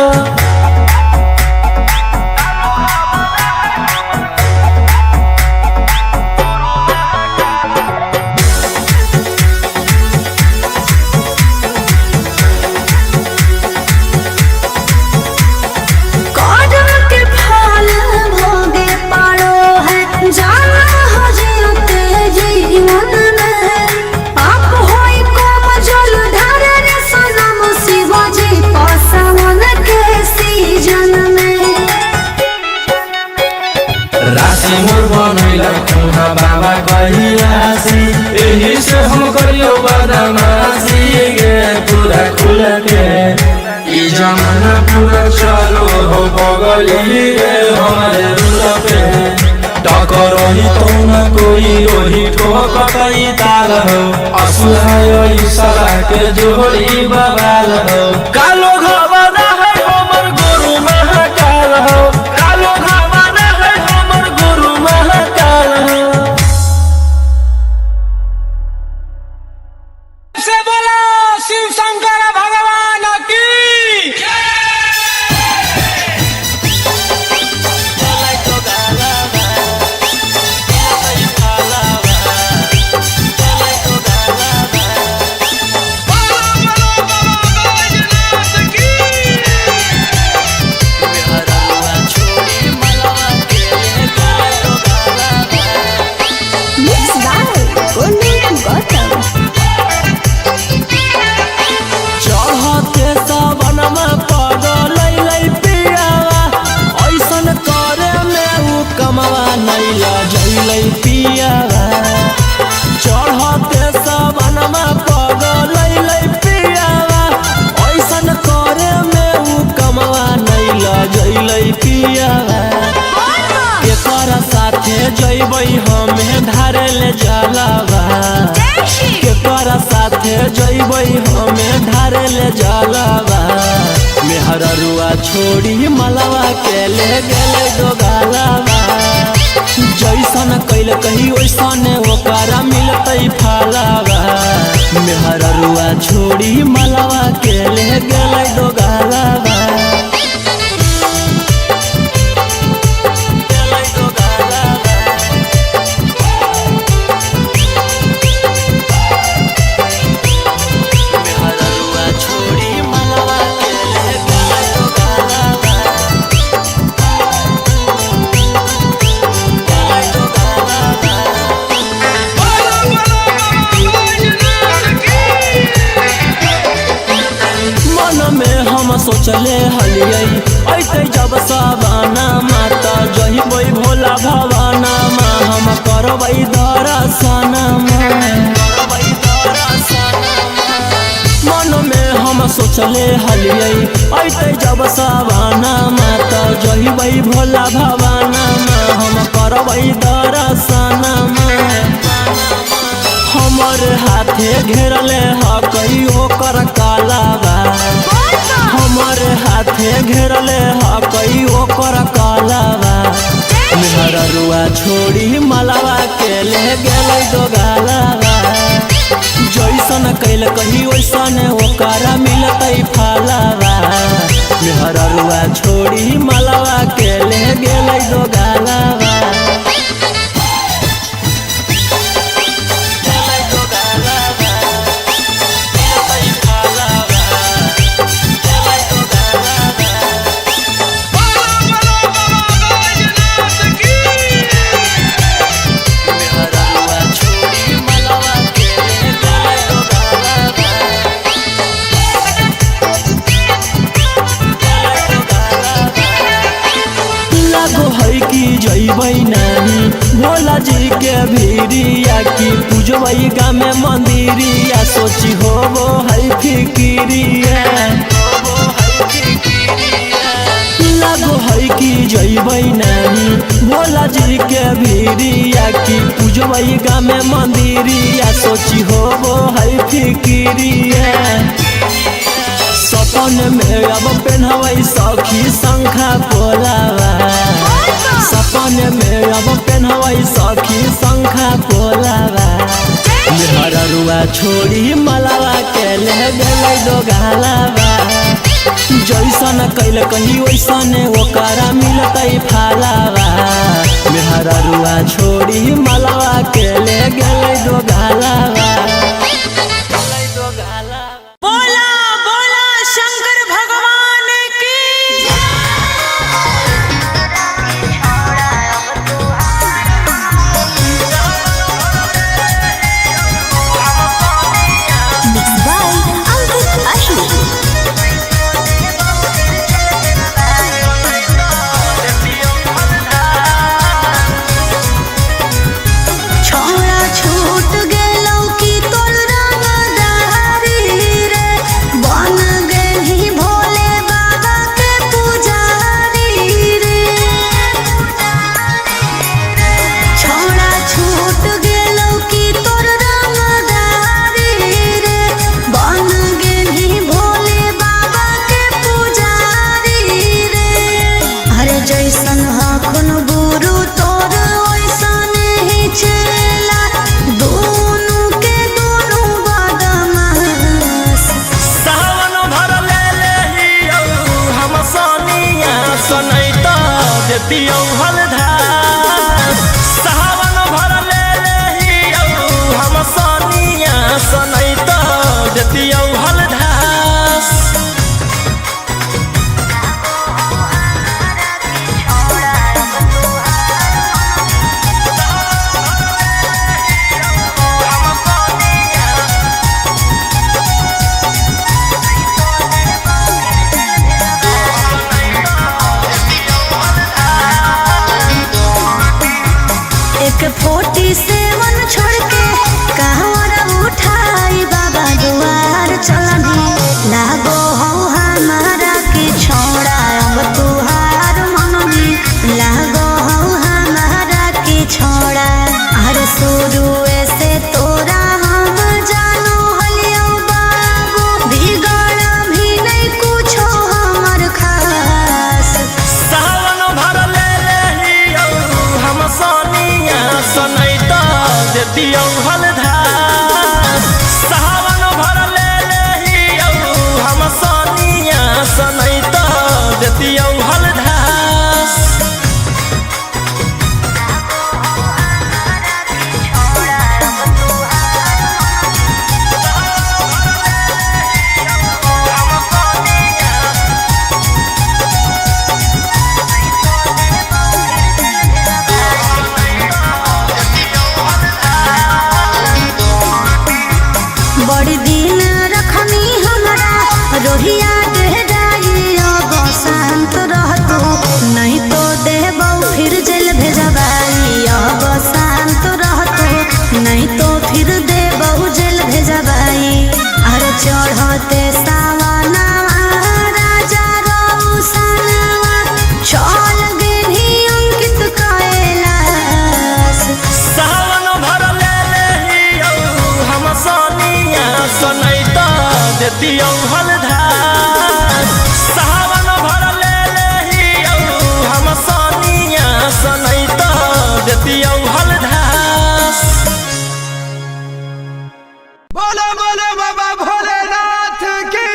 राशि मोर बनैला खुहा बाबा कहिलासी, एही से हम करियो बदमाशी गे पूरा खुल के। ई जमाना पूरा चलो हो बगली रे हमारे रुल पे। टकरही तो न कोई रोही ठोकई ताल हो, असुहाय सला के जोड़ी बवाल हो। कालो घरवाना है हमर गुरु महाकाल हो, कालो घरवाना है हमर गुरु महाकाल हो।
से बोलो शिव शंकर भगवान की।
चढ़ते सावनमा पगलै पियावा, ऐसन करे में उ कमवा नैला जैलै पियावा। चढ़ते सावनमा पगलै पियावा, ऐसन करे में उ कमवा नैला जैलै पियावा। केकर साथे जैबै हमें धारे ले जलावा, केकर साथे जैबै हमें धारे ले जलावा। मेहररुआ छोड़ी मलवा के ले गेले दोगालावा। जैसन कैल कही वैसन ओकरा मिलतै फलावा। मेहररुआ छोड़ी मलवा के ले गेले दोगालावा। सोचले हलियै ऐते जब सावना माता जहिबै भोला भवाना मा, हम करबै दर्शना मन में हम सोचले हलियै ऐते जब सावना माता जहिबै भोला भवाना मा, हम करबै दर्शना। हमर हाथे घेरले हकई ओकर कालावा, हमर हाथे घेरले हकई ओकर कालावा। मेहररुआ छोड़ी मलवा के ले गेलै दोगालावा। जैसन कैल कही वैसन ओकरा मिलतै फलावा। मेहररुआ छोड़ी मलवा के ले गेलै दोगालावा। जैबै नानी भोला जी के भीरिया, की पूजबै गाँव में मंदिरिया। सोची होबो है फिकिरिया, लागो है कि जैबै नानी भोला जी के भीरिया, की पूजबै गाँव में मंदिरिया। सोची होबो है फिकिरिया, सपन में अब पेन्हवई सखी शंखा पोलावा सपन में अब पेन्हवई सखी शंखा पोलावा मेहररुआ छोड़ी मलावा के ले गेलै दोगालावा जैसन कैल कही वैसन ओकरा मिलतै फालावा मेहररुआ छोड़ी मलावा के ले गेलै दोगालावा
बोला बोला शंकर भगवान की
Mixed by Ankit Ashmi. छोड़ा छूट गेलौ की तोर रंगदारी रे बन गेलही भोले बाबा के पुजारी रे छोड़ा छूट गेलौ की तोर रंगदारी रे बन गेलही भोले बाबा के पुजारी रे अरे जैसन हखुन गुरु तोर ओइसन ही चला दोनों के दोनों बदमाश
सावन भर ले लेहियौ हम सोनिया सनैता देतियौ हलधार सावन भर ले लेहियौ हम सोनिया सनैता देतियौ हलधार
एक 47 छोड़ के कहवर उठाई बाबा दुआर चलनी लागो हो हमारा के छोड़ा अब तुहार मननी लागो हो हमारा के छोड़ा अरे शुरू से तोरा हम जानो हलियो बाबू बिगड़ भी नहीं कुछो हमर खास
सावन भर ले लेहियौ हम सोनिया सनैता देतियौ हलधार सावन भर ले लेहियौ हम सोनिया सनैता देतियौ हलधार
बड़ी दिन रखनी हमरा रोहिया डेहराई अब शांत रहतो नहीं तो देबौ फिर जेल भेजबाई अब शांत रहतो नहीं तो फिर देबौ जेल भेजबाई अरे चढ़ते सावनवा राजा रौसनवा चल गेली अंकित कैलाश
सावन भर ले लेहियौ हम सोनिया सनैता देतियौ हलधार सावन भर ले लेहियौ हम सोनिया सनैता देतियौ हलधार
बोलो बोलो बाबा भोलेनाथ की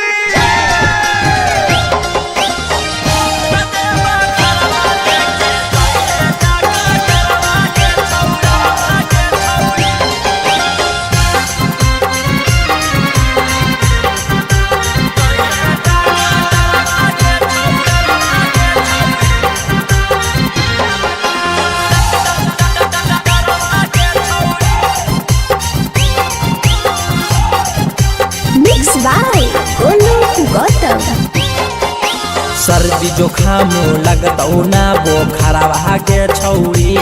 Mixed by Golu Gautam.
सर्दी जोखाम लगतौ ना बोखरवा के छौरी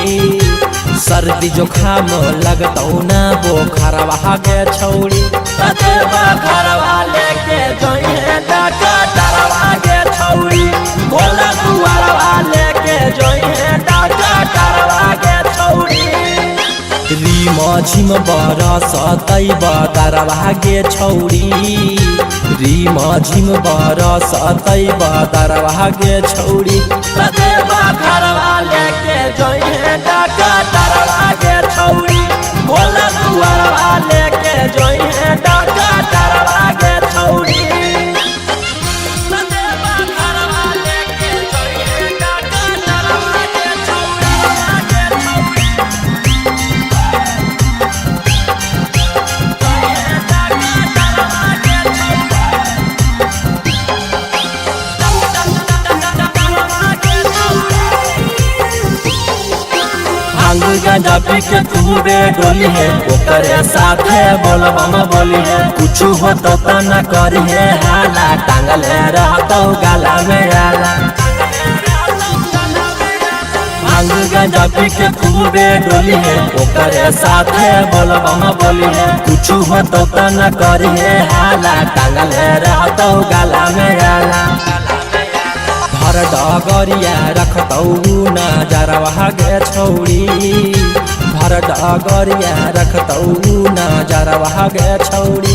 सर्दी जोखाम लगतौ ना बोखरवा के छौरी ततेबा घरवा लेके जइहे डॉक्टरवा के छौरी बोला दुआरवा लेके जइहे डॉक्टरवा के छौरी रीमा झिम बरसतै बदरवा गे छौरी रिम झिम बरसतै बदरवा गे छौरी देवा घरवा लेके जइहे डाका डरवा गे छौरी भोला दुआरवा लेके जइहे डाका डरवा गे छौरी गांजा पी के खूबे डोली है ओकरे साथे बोलबम बोली है कुछ हो तो न करी है हाला टांगले रहतो गाला में आला भांग गांजा पी के खूबे डोली है ओकरे साथे बोलबम बोली है कुछ हो तो न करी है हाला टांगले रहतो गाला में आला भर डगरिया रखतौ नजरवा गे छौरी भर डगरिया रखतौ नजरवा गे छौरी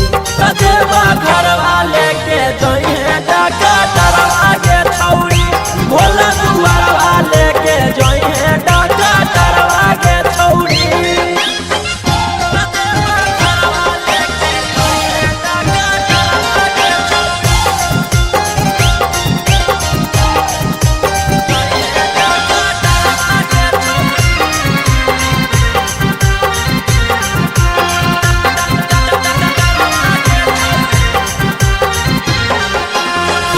देवा घरवा लेके जइहे डाका डरवा गे छौरी भोला दुआरवा लेके जइहे डाका डरवा गे छौरी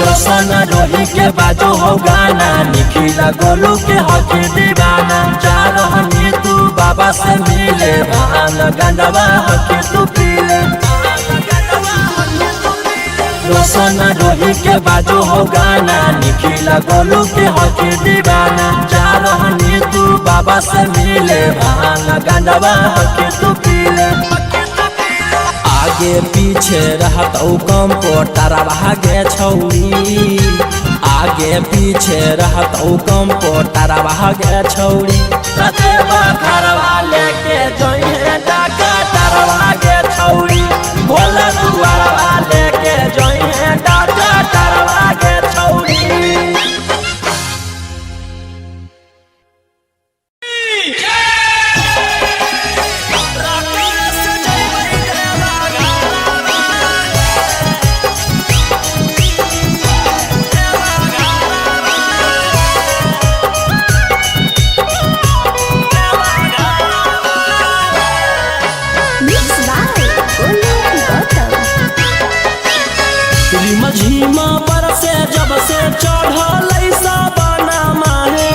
रोशन रोही के बाजो हो गाना निखिला गोलू के हक दीवाना जा रहनी तू बाबा से मिले भान गंडवा हक तू पीले रोशन रोही के बाजो हो गाना निखिला गोलू के हक दीवाना जा रहनी तू बाबा से मिले भान गंडवा हक तू पीले आगे पीछे रहतौ कंपोटरवा गे छौरी आगे पीछे रहतौ कंपोटरवा गे छौरी देवा घरवा लेके जइहे डाका डरवा गे छौरी भोला दुआरवा लेके जइहे डाका डरवा गे छौरी झीमा पर से जब से चढ़ल साबना माहे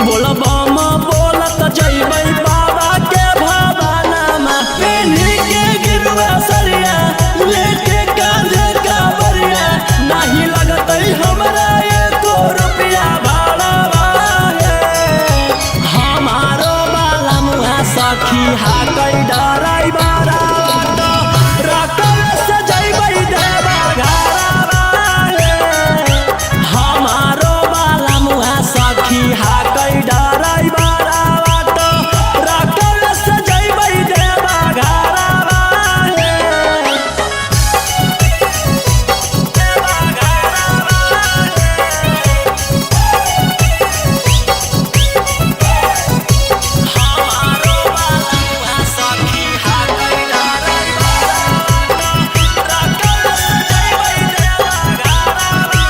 बोलबम बोलत जइबै बाबा के भवाना मा पेन्ही के गिरवा सरिया लेके कांधे का बरिया नहीं लगतै हमरा एको रुपया भाड़ा हमारो बाला मुहा सखी हाकै डराई बारा रकल से जइबै देवा घरवा हमारो बाला मुहा सखी हाकै डराई बारा रकल से जइबै देवा घरवा हमारो बाला मुहा सखी हाकै डराई बारा रकल से जइबै देवा घरवा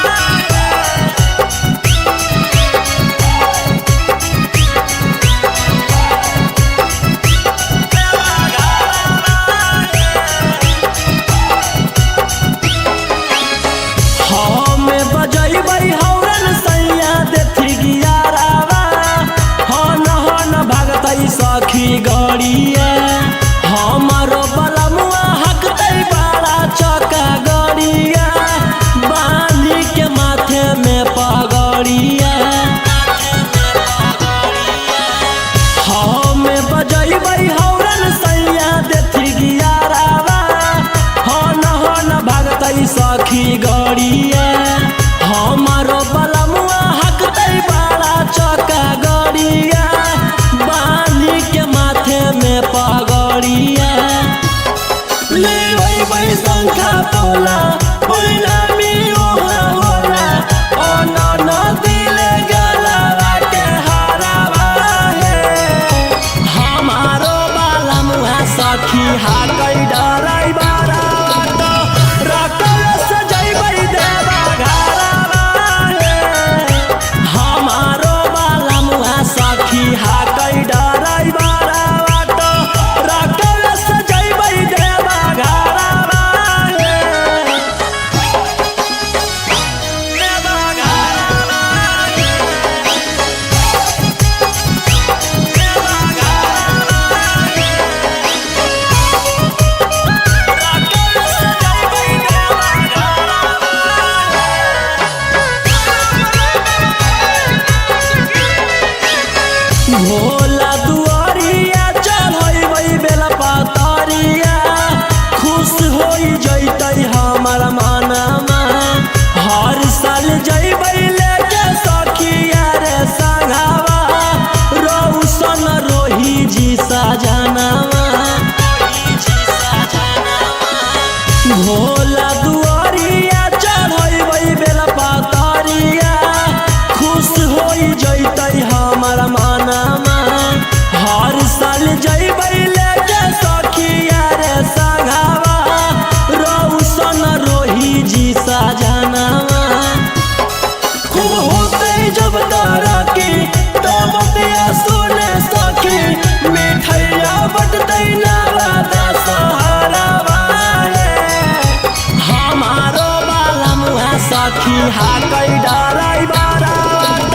हाकै डराई बारात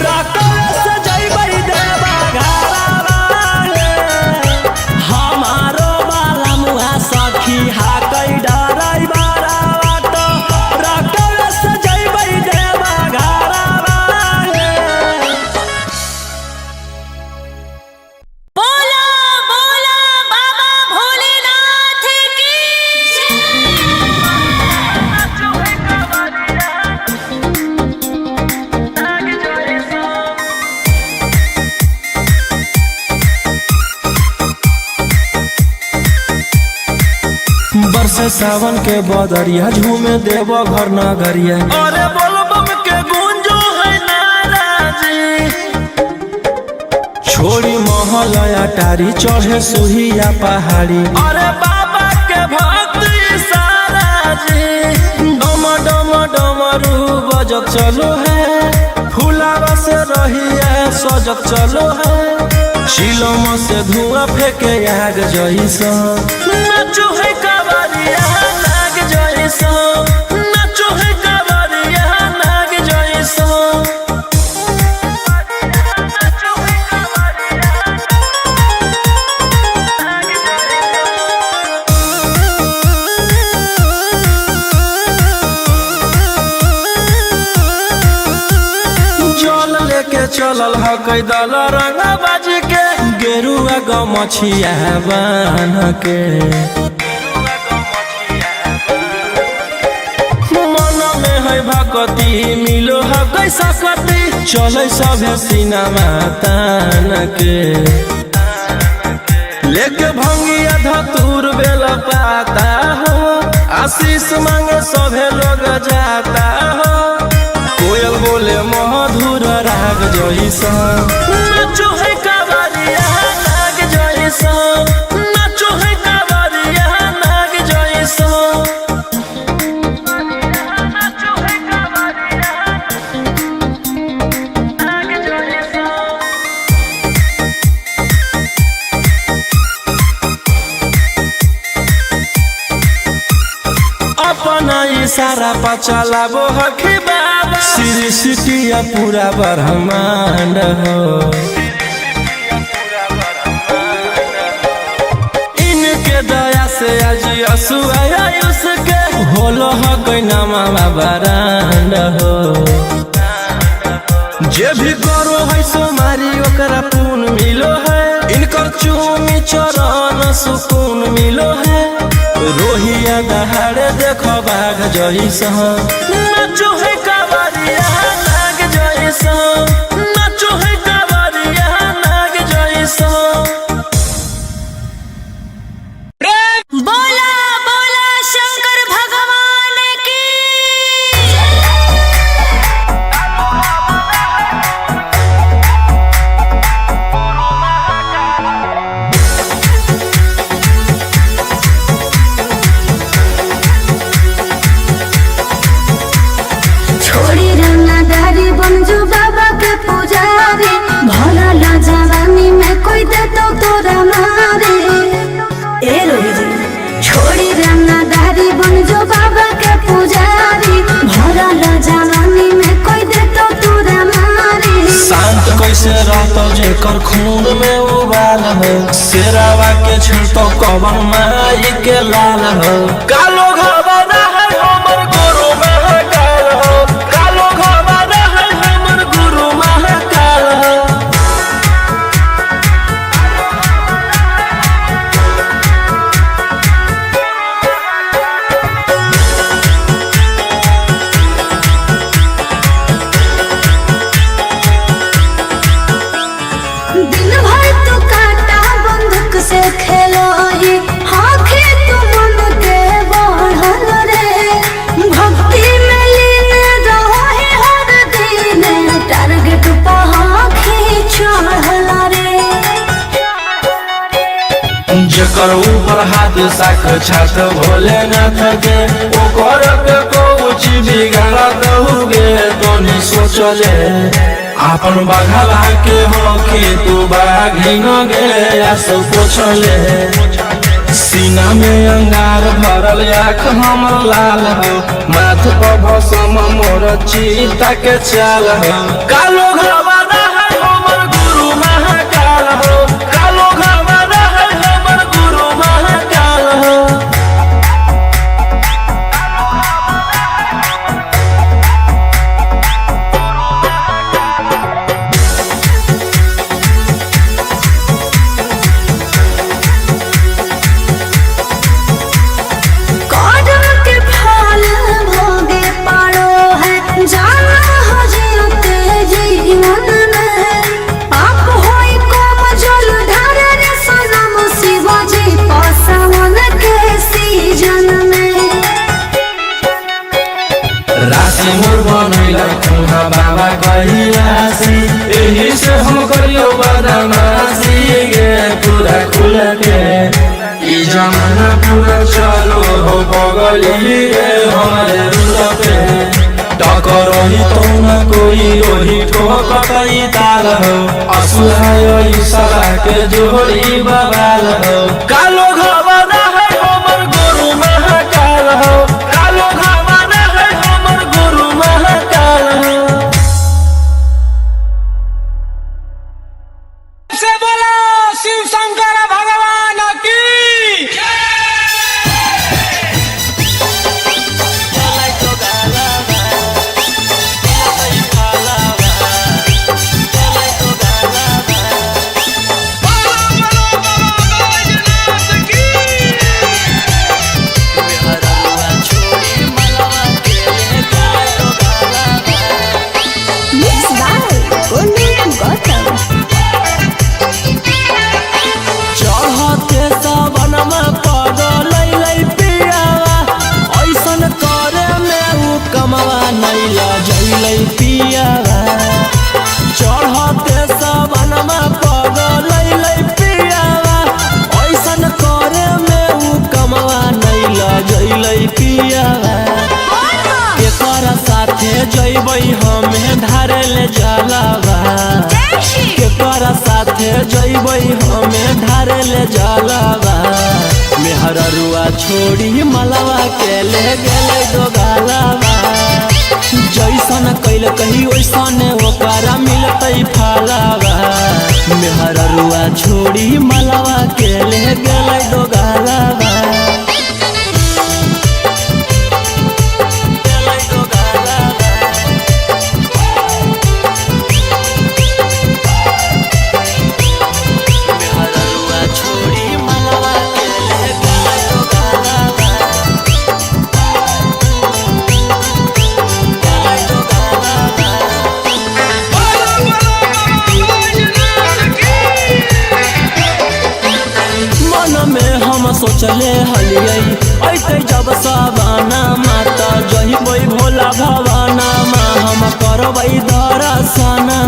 रकस जइबै देवा घरवाले हमारो बाला मुआ सखी हाकै डराई बारात रकस जइबै देवा घरवाले।
बोला बोला बाबा भोलेनाथ की
बरसे सावन के बदरिया झूमे देव घर नगरिया अरे बोलो बम के गूंजो है नाराजी छोड़ी महल अटारी चढ़े सुहिया पहाड़ी अरे बाबा के भक्त सारा जी डम डम डमरू बजत चलो है फुलावा से रहिया सजत चलो है चिलम से धुआं फेंके आग जैसा नाचो है कावरिया नाग जैसा नाचो है कावरिया नाग जैसा जल लेके चलल ह कई दल रंगा बाजी के गेरुआ गमछिया बान के मन में है भक्ति मिलो है कैसा कति चले सभे सिनेमा तान के लेके भंगिया धतूर बेल पाता हो आशीष मांगे सभे लोग जाता हो कोयल बोले मधुर राग जैसा नाचो है कावरिया नाग जैसा नाचो है कावरिया नाग जैसा अपना इशारा पर चलाबो हखी बाबा श्री सिटिया पूरा ब्रह्मांड हो इनके दया से आज आयुष के होलो ह कोई नामा बरांड हो जे भी करो है सोमारी ओकरा पुण्य मिलो है इनकर चूमी चरण सुकून मिलो है रोहिया दहाड़े देखो बाघ जैसा नाचो है कावरिया नाग जैसा नाचो है कावरिया नाग जैसा।
बोला बोला शंकर भगवान की छोड़ी रंगदारी बनजो बाबा के पुजारी भला ला जवानी में कोई दे तो तोरा मारे ए रोही जी छोड़ी रंगदारी बनजो बाबा के पुजारी भला ला जवानी में कोई दे तो तोरा मारे
शांत कैसे रहतो जेकर खून में उबाल हो शेरावा के छिड़तो कवन माई के लाल हो कालो घबरा है हमर गुरु महाकाल हो कालो घबरा है हमर गुरु महाकाल हो।
दिन भर तो काटा बंदूक से खेलो ही आँखें तो मन के बढ़ल रे भक्ति में लीन रहो ही हर दिन टारगेट पर आँखें चढ़ल रे
जेकर ऊपर हाथ साख छात भोलेनाथ के ओकर के कुछ बिगाड़त हुगे तोनी सोचले आपन बघला के होके तू बाघिन गे आस पोछले सीना में अंगार भरल आँख हमर लाल हो, माथ पर भसम मोर चीता के चाल हो। कालो घरवाना है हमर गुरु महाकाल हो, कालो घरवाना है हमर गुरु महाकाल हो। राशि मोर बनैला तुहा बाबा कहियासी, एही से हम करियो बदमाशी गे पूरा खुल के। ई जमाना पूरा चलो हो बगली गे हमारे रुल पे, टकरही तो न कोई ओही ठोकई ताल हो। असुहाय सदा के जोड़ी बवाल हो, कालो घरवाना है हमर गुरु महाकाल हो, कालो घरवाना है हमर गुरु महाकाल हो।
से बोलो शिव शंकर भगवान की।
चढ़ते सावनमा पगलै पियावा, ऐसन करे में उ कमवा नैला जैलै पियावा। चढ़ते सावनमा पगलै पियावा, ऐसन करे में उ कमवा नैला जैलै पियावा। केकरा साथे जैबै हमे धारे ले जलावा, केकरा साथे जैबै हमे धारे ले जलावा। मेहररुआ छोड़ी मलवा के ले गेलै दोगालावा, जैसन कैल कही वैसन ओकरा मिलतै फलावा। मेहररुआ छोड़ी मलवा के ले गेलै दोगालावा। सोचले हलियै ऐते जब सावाना माता जहिबै भोला भवाना मा, हम करबै दर्शना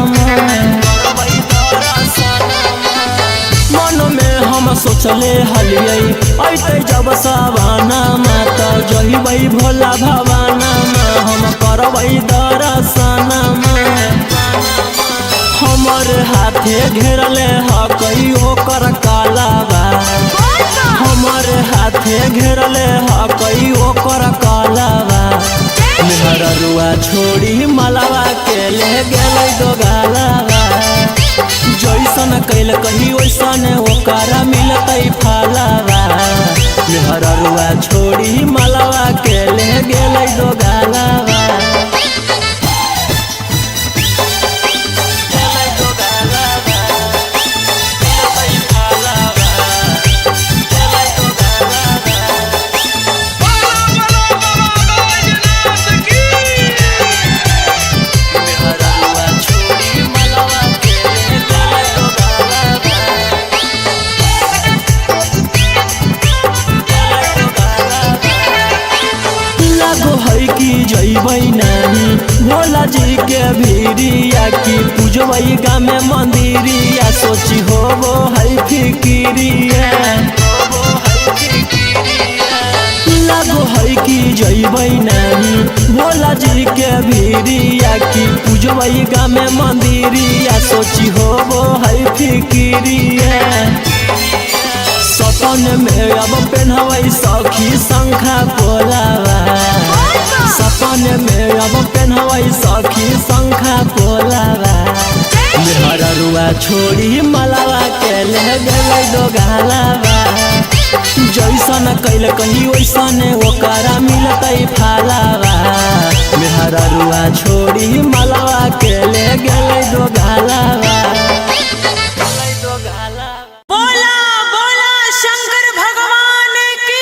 मन में हम सोचले हलियै ऐते जब सावाना माता जहिबै भोला भवाना मा, हम करबै दर्शना हमर हाथे घेरले हकई ओकर कालावा, हमर हाथे घेरले हकई ओकर कालावा। मेहररुआ छोड़ी मलवा के ले गेलै दोगालावा, जैसन कैल कही वैसन ओकरा मिलतै फलावा। मेहररुआ छोड़ी मलवा के ले गेलै दोगालावा। जैबै नानी भोला जी के भीरिया, की पूजबै गामे मंदिरिया, सोची होबो है फिकिरिया। लागो है कि जैबै नानी भोला जी के भीरिया, की पूजबै गामे मंदिरिया, सोची होबो है फिकिरिया। सपन सपन में अब पेन्हवै सखी शंखा पोलावा सपन में अब पेन्हवै सखी शंखा पोलावा मेहररुआ छोड़ी मलावा के ले गेलै दो गालावा जैसन कैल कही वैसन ओकरा मिलतै फालावा मेहररुआ छोड़ी मलावा के ले गेलै दो गालावा।
बोला बोला शंकर भगवान की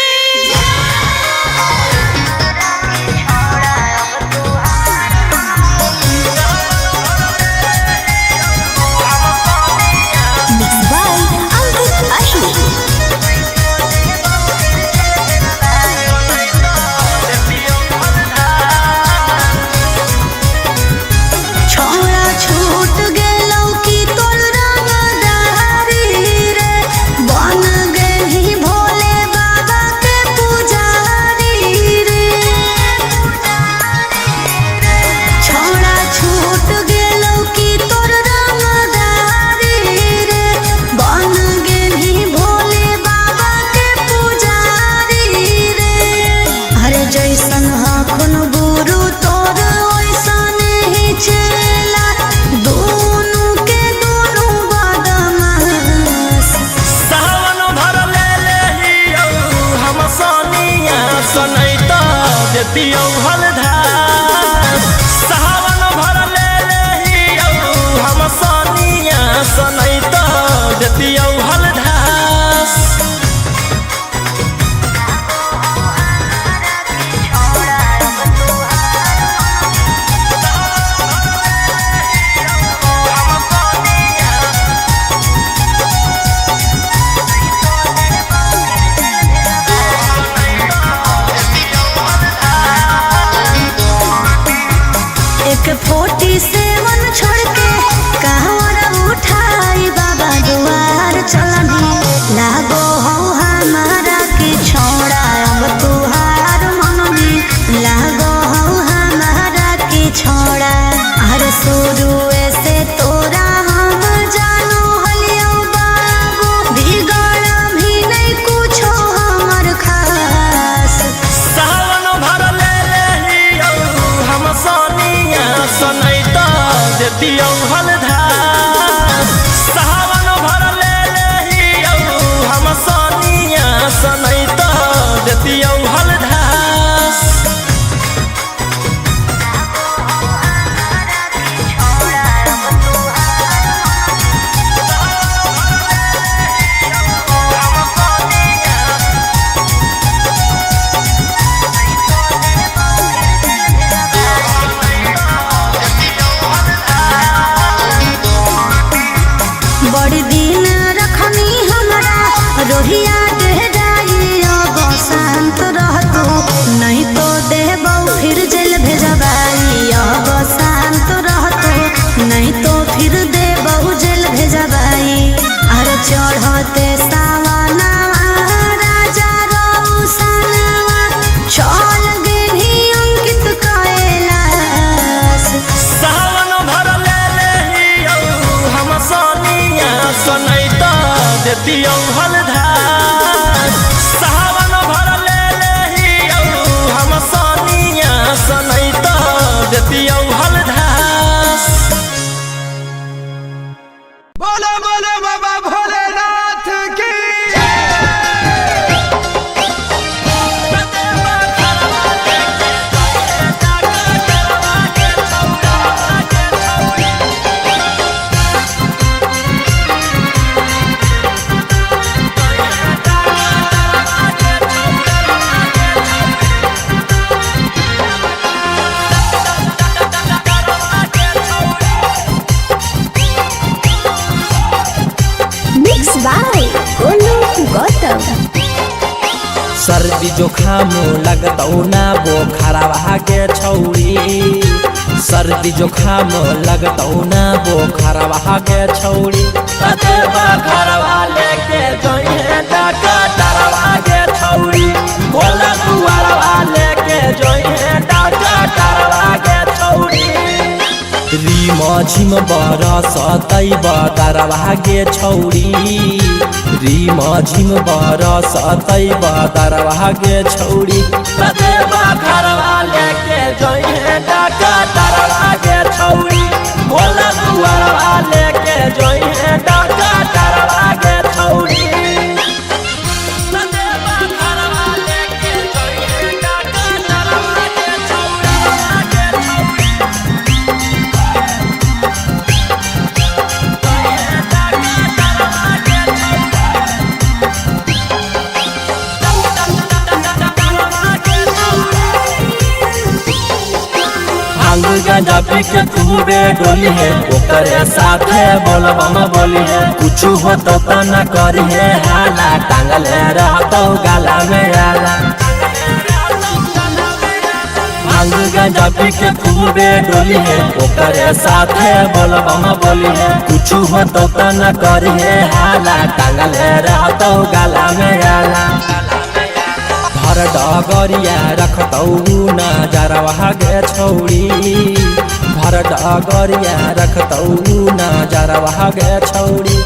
Mixed by Ankit Ashi. छोड़ा छूट गेलौ कि तोर रंगदारी रे बन गेली भोले बाबा के पुजारी रे छोड़ा छूट गेलौ कि तोर रंगदारी रे बन गेली भोले बाबा के पुजारी रे अरे जैसन हखुन गुरु तोर ओइसन ही चेला दोनों के दोनों बदमाश
सावन भर ले लेहियौ हम सोनिया सनैता देतियौ हलधार सावन भर ले लेहियौ हम सोनिया सनैता देतियौ हलधार।
एक 47 छोड़ के कहवर उठाई बाबा दुआर चलनी लागो हो हमारा के छोड़ा अब तुहार मननी लागो हो हमारा के छोड़ा हर शुरू से तोरा हम जानो हलियो बाबू बिगड़ भी नहीं कुछो हमर खास
सावन भर ले लेहियौ हम सोनिया सनैता देतियौ हलधार सावन भर ले लेहियौ हम सोनिया सनैता देतियौ हलधार।
बड़ी दिन रखनी हमरा रोहिया डेराई अब शांत रहतू नहीं तो देबौ फिर जेल भेजबाई अब शांत रहतू नहीं तो फिर देबौ जेल भेजबाई अरे चढ़ते सावना राजा रौसनवा चल गेली अंकित कैलाश
सावन भर ले लेहियौ हम सोनिया सनैता देतियौ हलधार सावन भर ले लेहियौ हम सोनिया सनैता देतियौ हलधार।
बोलो बोलो बाबा भोलेनाथ की
Mixed by Golu Gautam.
सर्दी जोखाम लगतौ ना बोखरवा के छौरी सर्दी जोखाम लगतौ ना बोखरवा के छौरी घरवा लेके जोइहे डॉक्टरवा के छौरी बोला दुआरवा लेके जोइहे डॉक्टरवा के छौरी रिम झिम बरसतै बदरवा के छौरी रीमा झिम बरसतै बदरवा गे छौरी देवा घरवा लेके जइहे डाका डरवा गे छौरी भोला दुआरवा लेके जइहे डाका डरवा गे छौरी गांजा पी के खूबे डोली है ओकरे साथे बोलबम बोली है कुछ हो तो न करी है हाला टांगले रहतो गाला में आला भांग गांजा पी के खूबे डोली है ओकरे साथे बोलबम बोली है कुछ हो तो न करी है हाला टांगले रहतो गाला में आला भर डगरिया रखतौ नजरवा गे छौरी भर डगरिया रखतौ नजरवा गे छौरी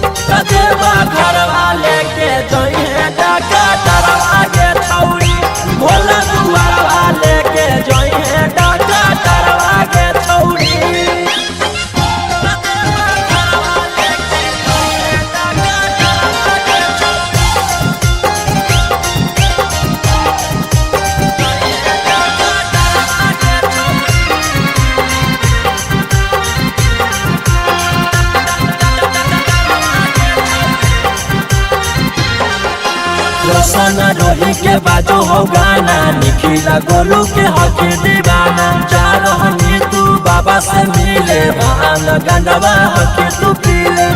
देवा घरवा लेके जइहे डाका डरवा गे छौरी भोला दुआरवा लेके जइहे डाका डरवा गे छौरी रोशन रोही के बाजो हो गाना निखिला गोलू के हके दीवाना जा रहनी तू बाबा से मिले भान गंडवा हके तू पीले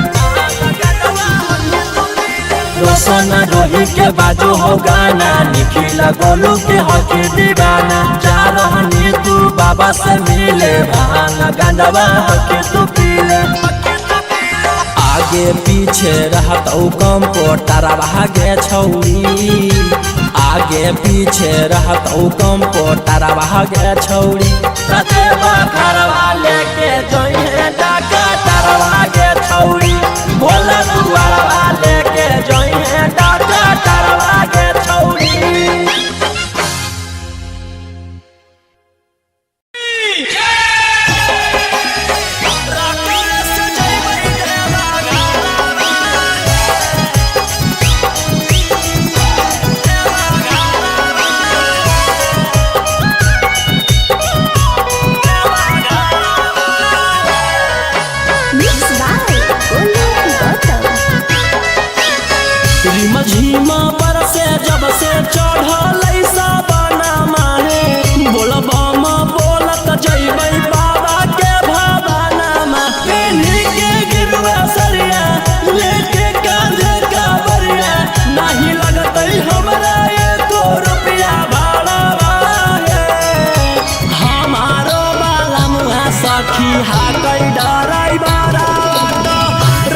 रोशन रोही के बाजो हो गाना निखिला गोलू के हके दीवाना जा रहनी तू बाबा से मिले भान गंडवा हके तू पीले आगे पीछे रहतौ कंप्यूटरवा गे छौरी आगे पीछे रहतौ कंप्यूटरवा गे छौरी देवा घरवा लेके जइहे डाका डरवा गे छौरी भोला दुआरवा लेके जइहे डाका डरवा गे छौरी झीमा पर से जब से चढ़ल साबना माहे बोलबम बोलत जइबै बाबा के भवाना में पेन्ही के गिरवा सरिया लेके कांधे कावरिया नहीं लगतै हमरा एको रुपया भाड़ा हमारो बाला मुहा सखी हाकै डराई बारा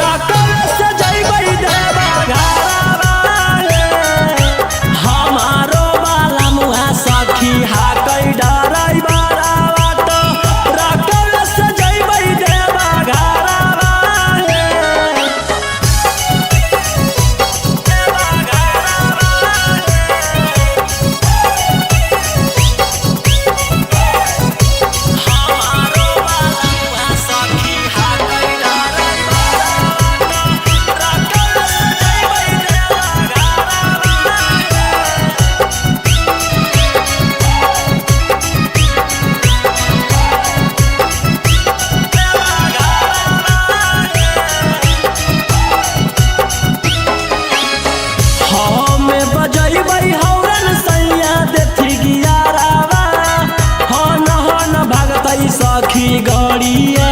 रकम से जइबै देवा सखी हाकै डराई बारा बाटो रकम से जइबै देवा घरवा हमारो बाला सखी हाकै डराई बारा रकम से जइबै देवा सखी गड़िया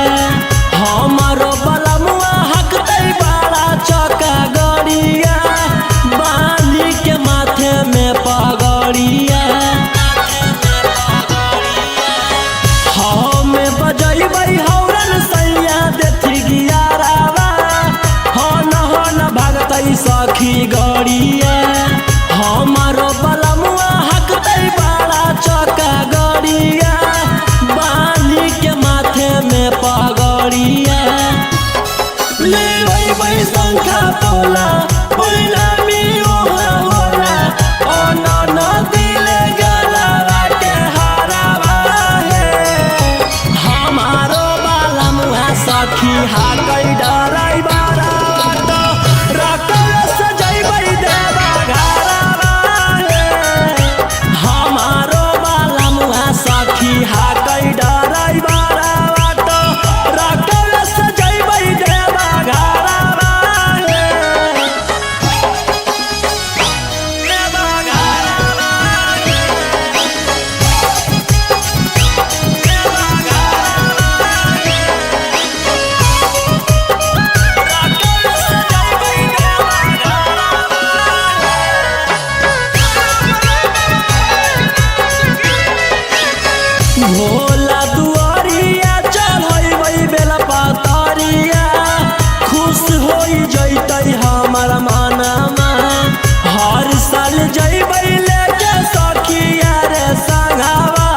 हमारो बलमुआ हकतै बड़ा चौका गड़िया बाली के माथे में पगड़िया हमें बजैबै हौरन सैया देथी गियारावा हन भागतै सखी गड़िया हमारो बलमुआ हकतै बड़ा चौका गड़िया के माथे में पगड़िया भोले वही वही शंखा पोला परिणामी ओहा होला अनन दिले गला के हारावा है हमारो बाला मुहा सखी हा कई डराई बारा तो रकल सजैबै देवा घरावा है हमारो बाला मुहा सखी हा कई डराई बारा तो रकल सजैबै देवा घरावा है देवा घरावा है देवा घरावा है रकल सजैबै देवा घरावा भोला दुआरिया चढ़ैबै बेला पातरिया खुश होई जैतै हमर मनमा हर साल जैबै लेके सखिया रे संघावा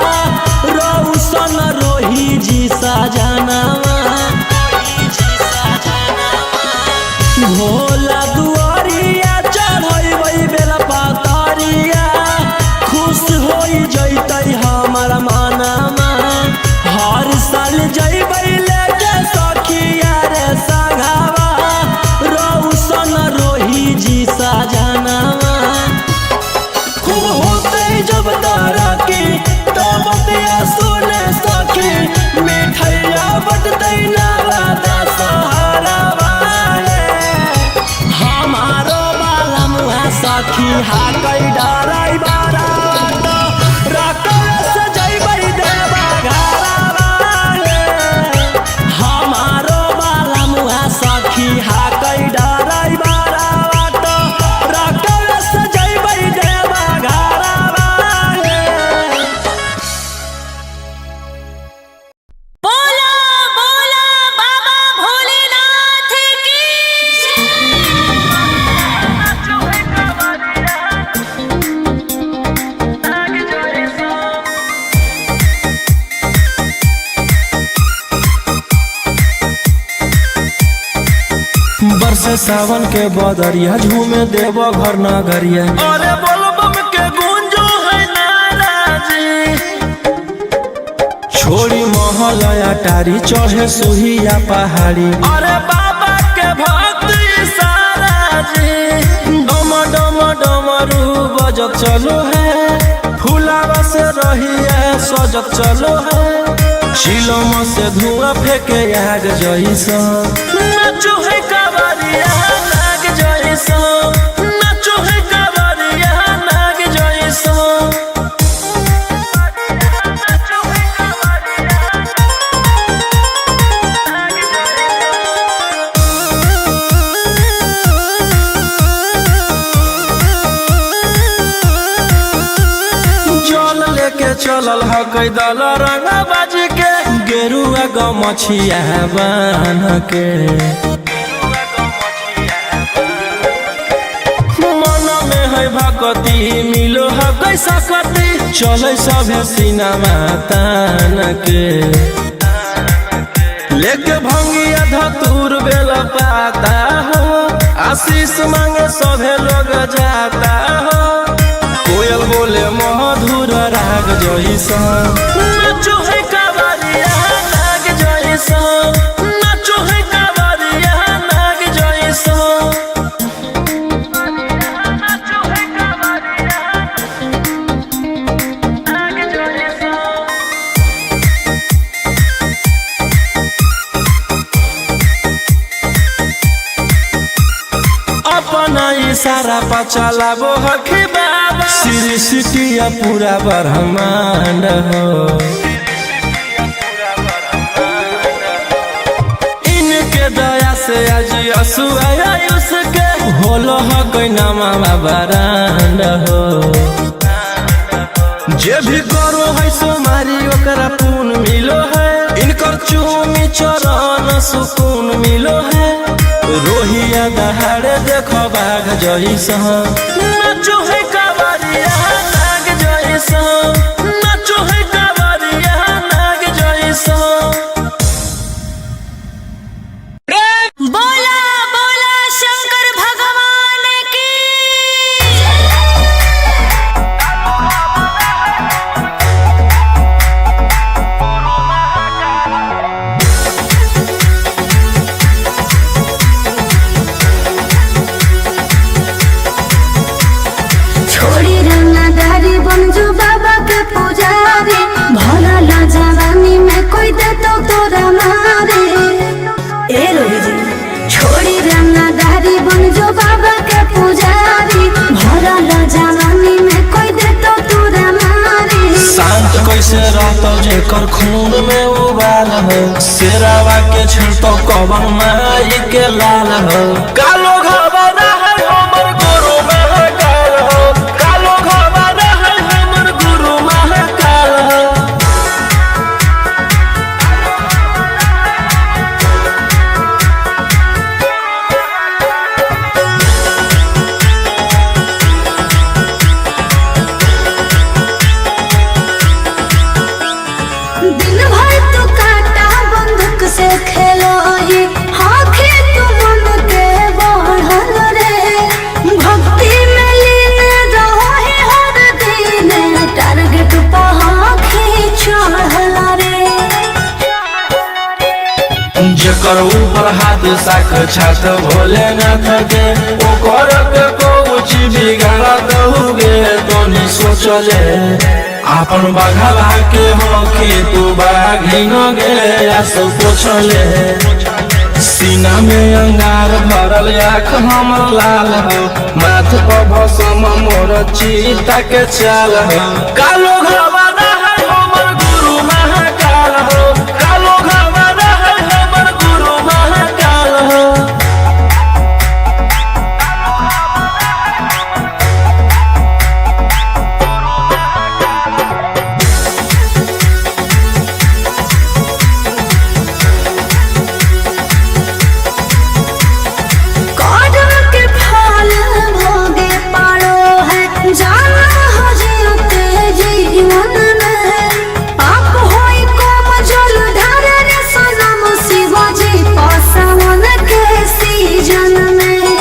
रौशन रोही जी सजनवा भोला दुआरिया चढ़ैबै बेला पातरिया खुश होई जैतै हमर मनमा हर साल जैबै लेके सखिया रे संघावा रौशन रोही जी सजनवा खूब होतै जब तरक्की तब दिया सुने सखी मिठैया बटतै नवादा सहारावा है हमारो बाला मुहा सखी हा कई डराई बारा तो रकल सजैबै देवा घरावा है हमारो बाला मुहा सखी हा कई डराई बारा तो रकल सजैबै देवा घरावा है
बोला बोला बाबा भोलेनाथ की
बरसे सावन के बदरिया झूमे देव घर नगरिया अरे बोल बम के गूंजो है नाराजी छोड़ी महल अटारी चढ़े सुहिया पहाड़ी अरे बाबा के भक्ति सारा जी डम डम डमरू बजत चलो है फुलावा से रही है सजत चलो है शिलोम से धुआं फेंके आग जैसा नाचो है कावरिया नाग जैसा नाचो है कावरिया नाग जैसा नाचो है कावरिया नाग जैसा जल लेके चलल ह कैदल रंग बाज के गेरुआ गमछिया बान के मन में है भगती मिलो है कैसा कती चले सभे सिनेमा तान के लेके भंगिया धतूर बेला पाता हो आशीष मांगे सभे लोग जाता हो कोयल बोले मधुर राग जैसा नाचो है कावरिया नाग जैसा नाचो है कावरिया नाग जैसा नाचो है कावरिया नाग जैसा अपना इशारा पर चलाबो हखी बाबा श्री सिटिया पूरा ब्रह्मांड हो इनके दया से आज असुआ उसके होलो ह कोई नामा बरांड हो जे भी करो है सोमारी ओकरा पुण्य मिलो है इनकर चूमी चरण सुकून मिलो है रोहिया दहाड़े देखो बाघ जैसा नाचो है कावरिया नाग जैसा नाचो है कावरिया नाग जैसा
बोला
से रहतो जेकर खून में उबाल हो शेरावा के छिड़तो कवन माई के लाल हो कालो घबरा है हमर गुरु महाकाल हो कालो घबरा है हमर गुरु महाकाल हो
दिन भर तू काटा बंदूक से खेलो ही आँखें तू मन के बढ़ल रे भक्ति में लीन रहो ही हर दिन टारगेट पर आँखें चढ़ल रे
जेकर ऊपर हाथ साख छात भोलेनाथ के ओकर के कुछ बिगाड़त हुगे तोनी सोचले आपन बघला के हो कि तू बाघिन गे आस पोछले सीना में अंगार भरल आँख हमर लाल हो माथ पर भसम मोर चीता के चाल हो कालो घबरा है हमर गुरु महाकाल हो कालो घबरा है हमर गुरु महाकाल हो
कौड़ों के फल भोगे पारो है जाना हो जीते जीवन में पाप होई कम जल ढारे रे सनम शिवाजी पासवन के सीजन में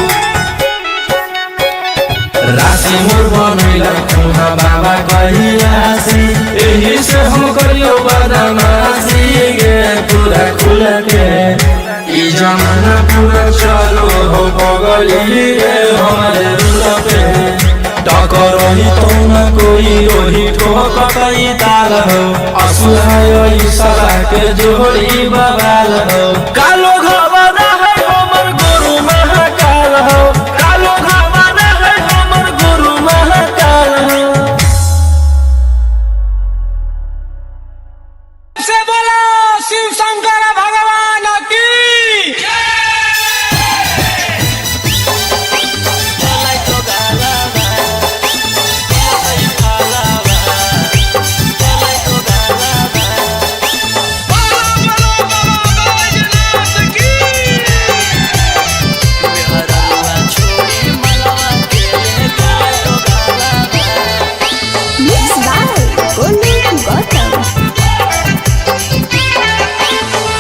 राशि मोर बनैला खुहा बाबा कहिला से एही से हम करियो बदमाशी गे पूरा खुल के ई जमाना पूरा चलो हो बगली रे हमारे रुल पे टकरही तो न कोई रोही ठोकई ताल हो असुहाय सला के जोड़ी बवाल हो कालो घबरा है हमर गुरु महाकाल हो कालो घबरा है हमर गुरु महाकाल हो
से बोला शिव शंकर भगवान की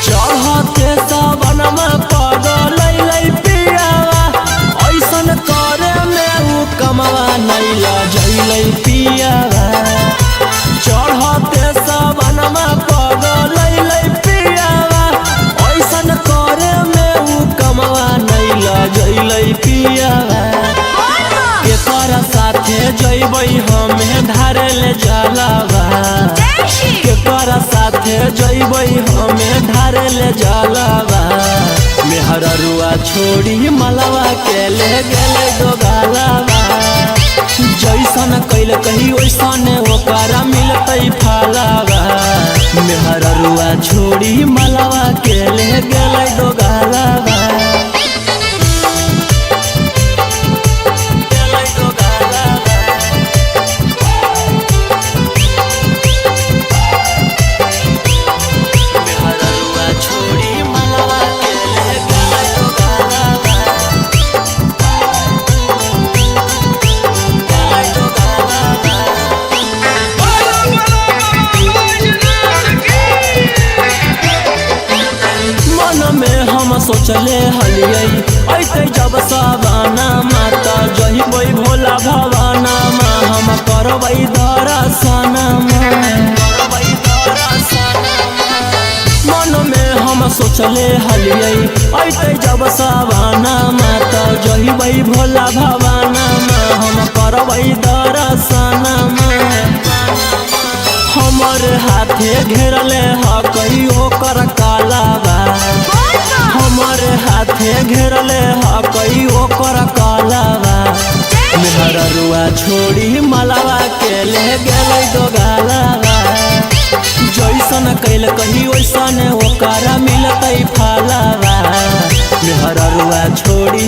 चढ़ते सबनमा पगलै लै पियावा ऐसन करे में उ कमवा नैला जैलै पियावा चढ़ते सबनमा पगलै लै पियावा ऐसन करे में उ कमवा नैला जैलै पियावा केकर साथे जैबै हमे धारे ले जलावा केकर साथे जैबै हमे धारे ले जलावा मेहररुआ छोड़ी मलवा के ले गेले दोगालावा जैसन कैल कही वैसन ओकरा मिलतै फलावा मेहररुआ छोड़ी मलवा के ले गेले दोगालावा सोचले हलियै ऐते जब सवाना माता जहिबै भोला भवाना मा हम करबै दर्शना मन में हम सोचले हलियै ऐते जब सवाना माता जहिबै भोला भवाना मा हम करबै दर्शना हमर हाथे घेरले ह कहियो कर कालाबा हमर हाथे घेरले ह कहियो कर कालाबा मेहररुआ छोड़ी मलावा के ले गेलै दोगालाबा जैसन कैल कही वैसन ओकरा मिलतै फलावा मेहररुआ छोड़ी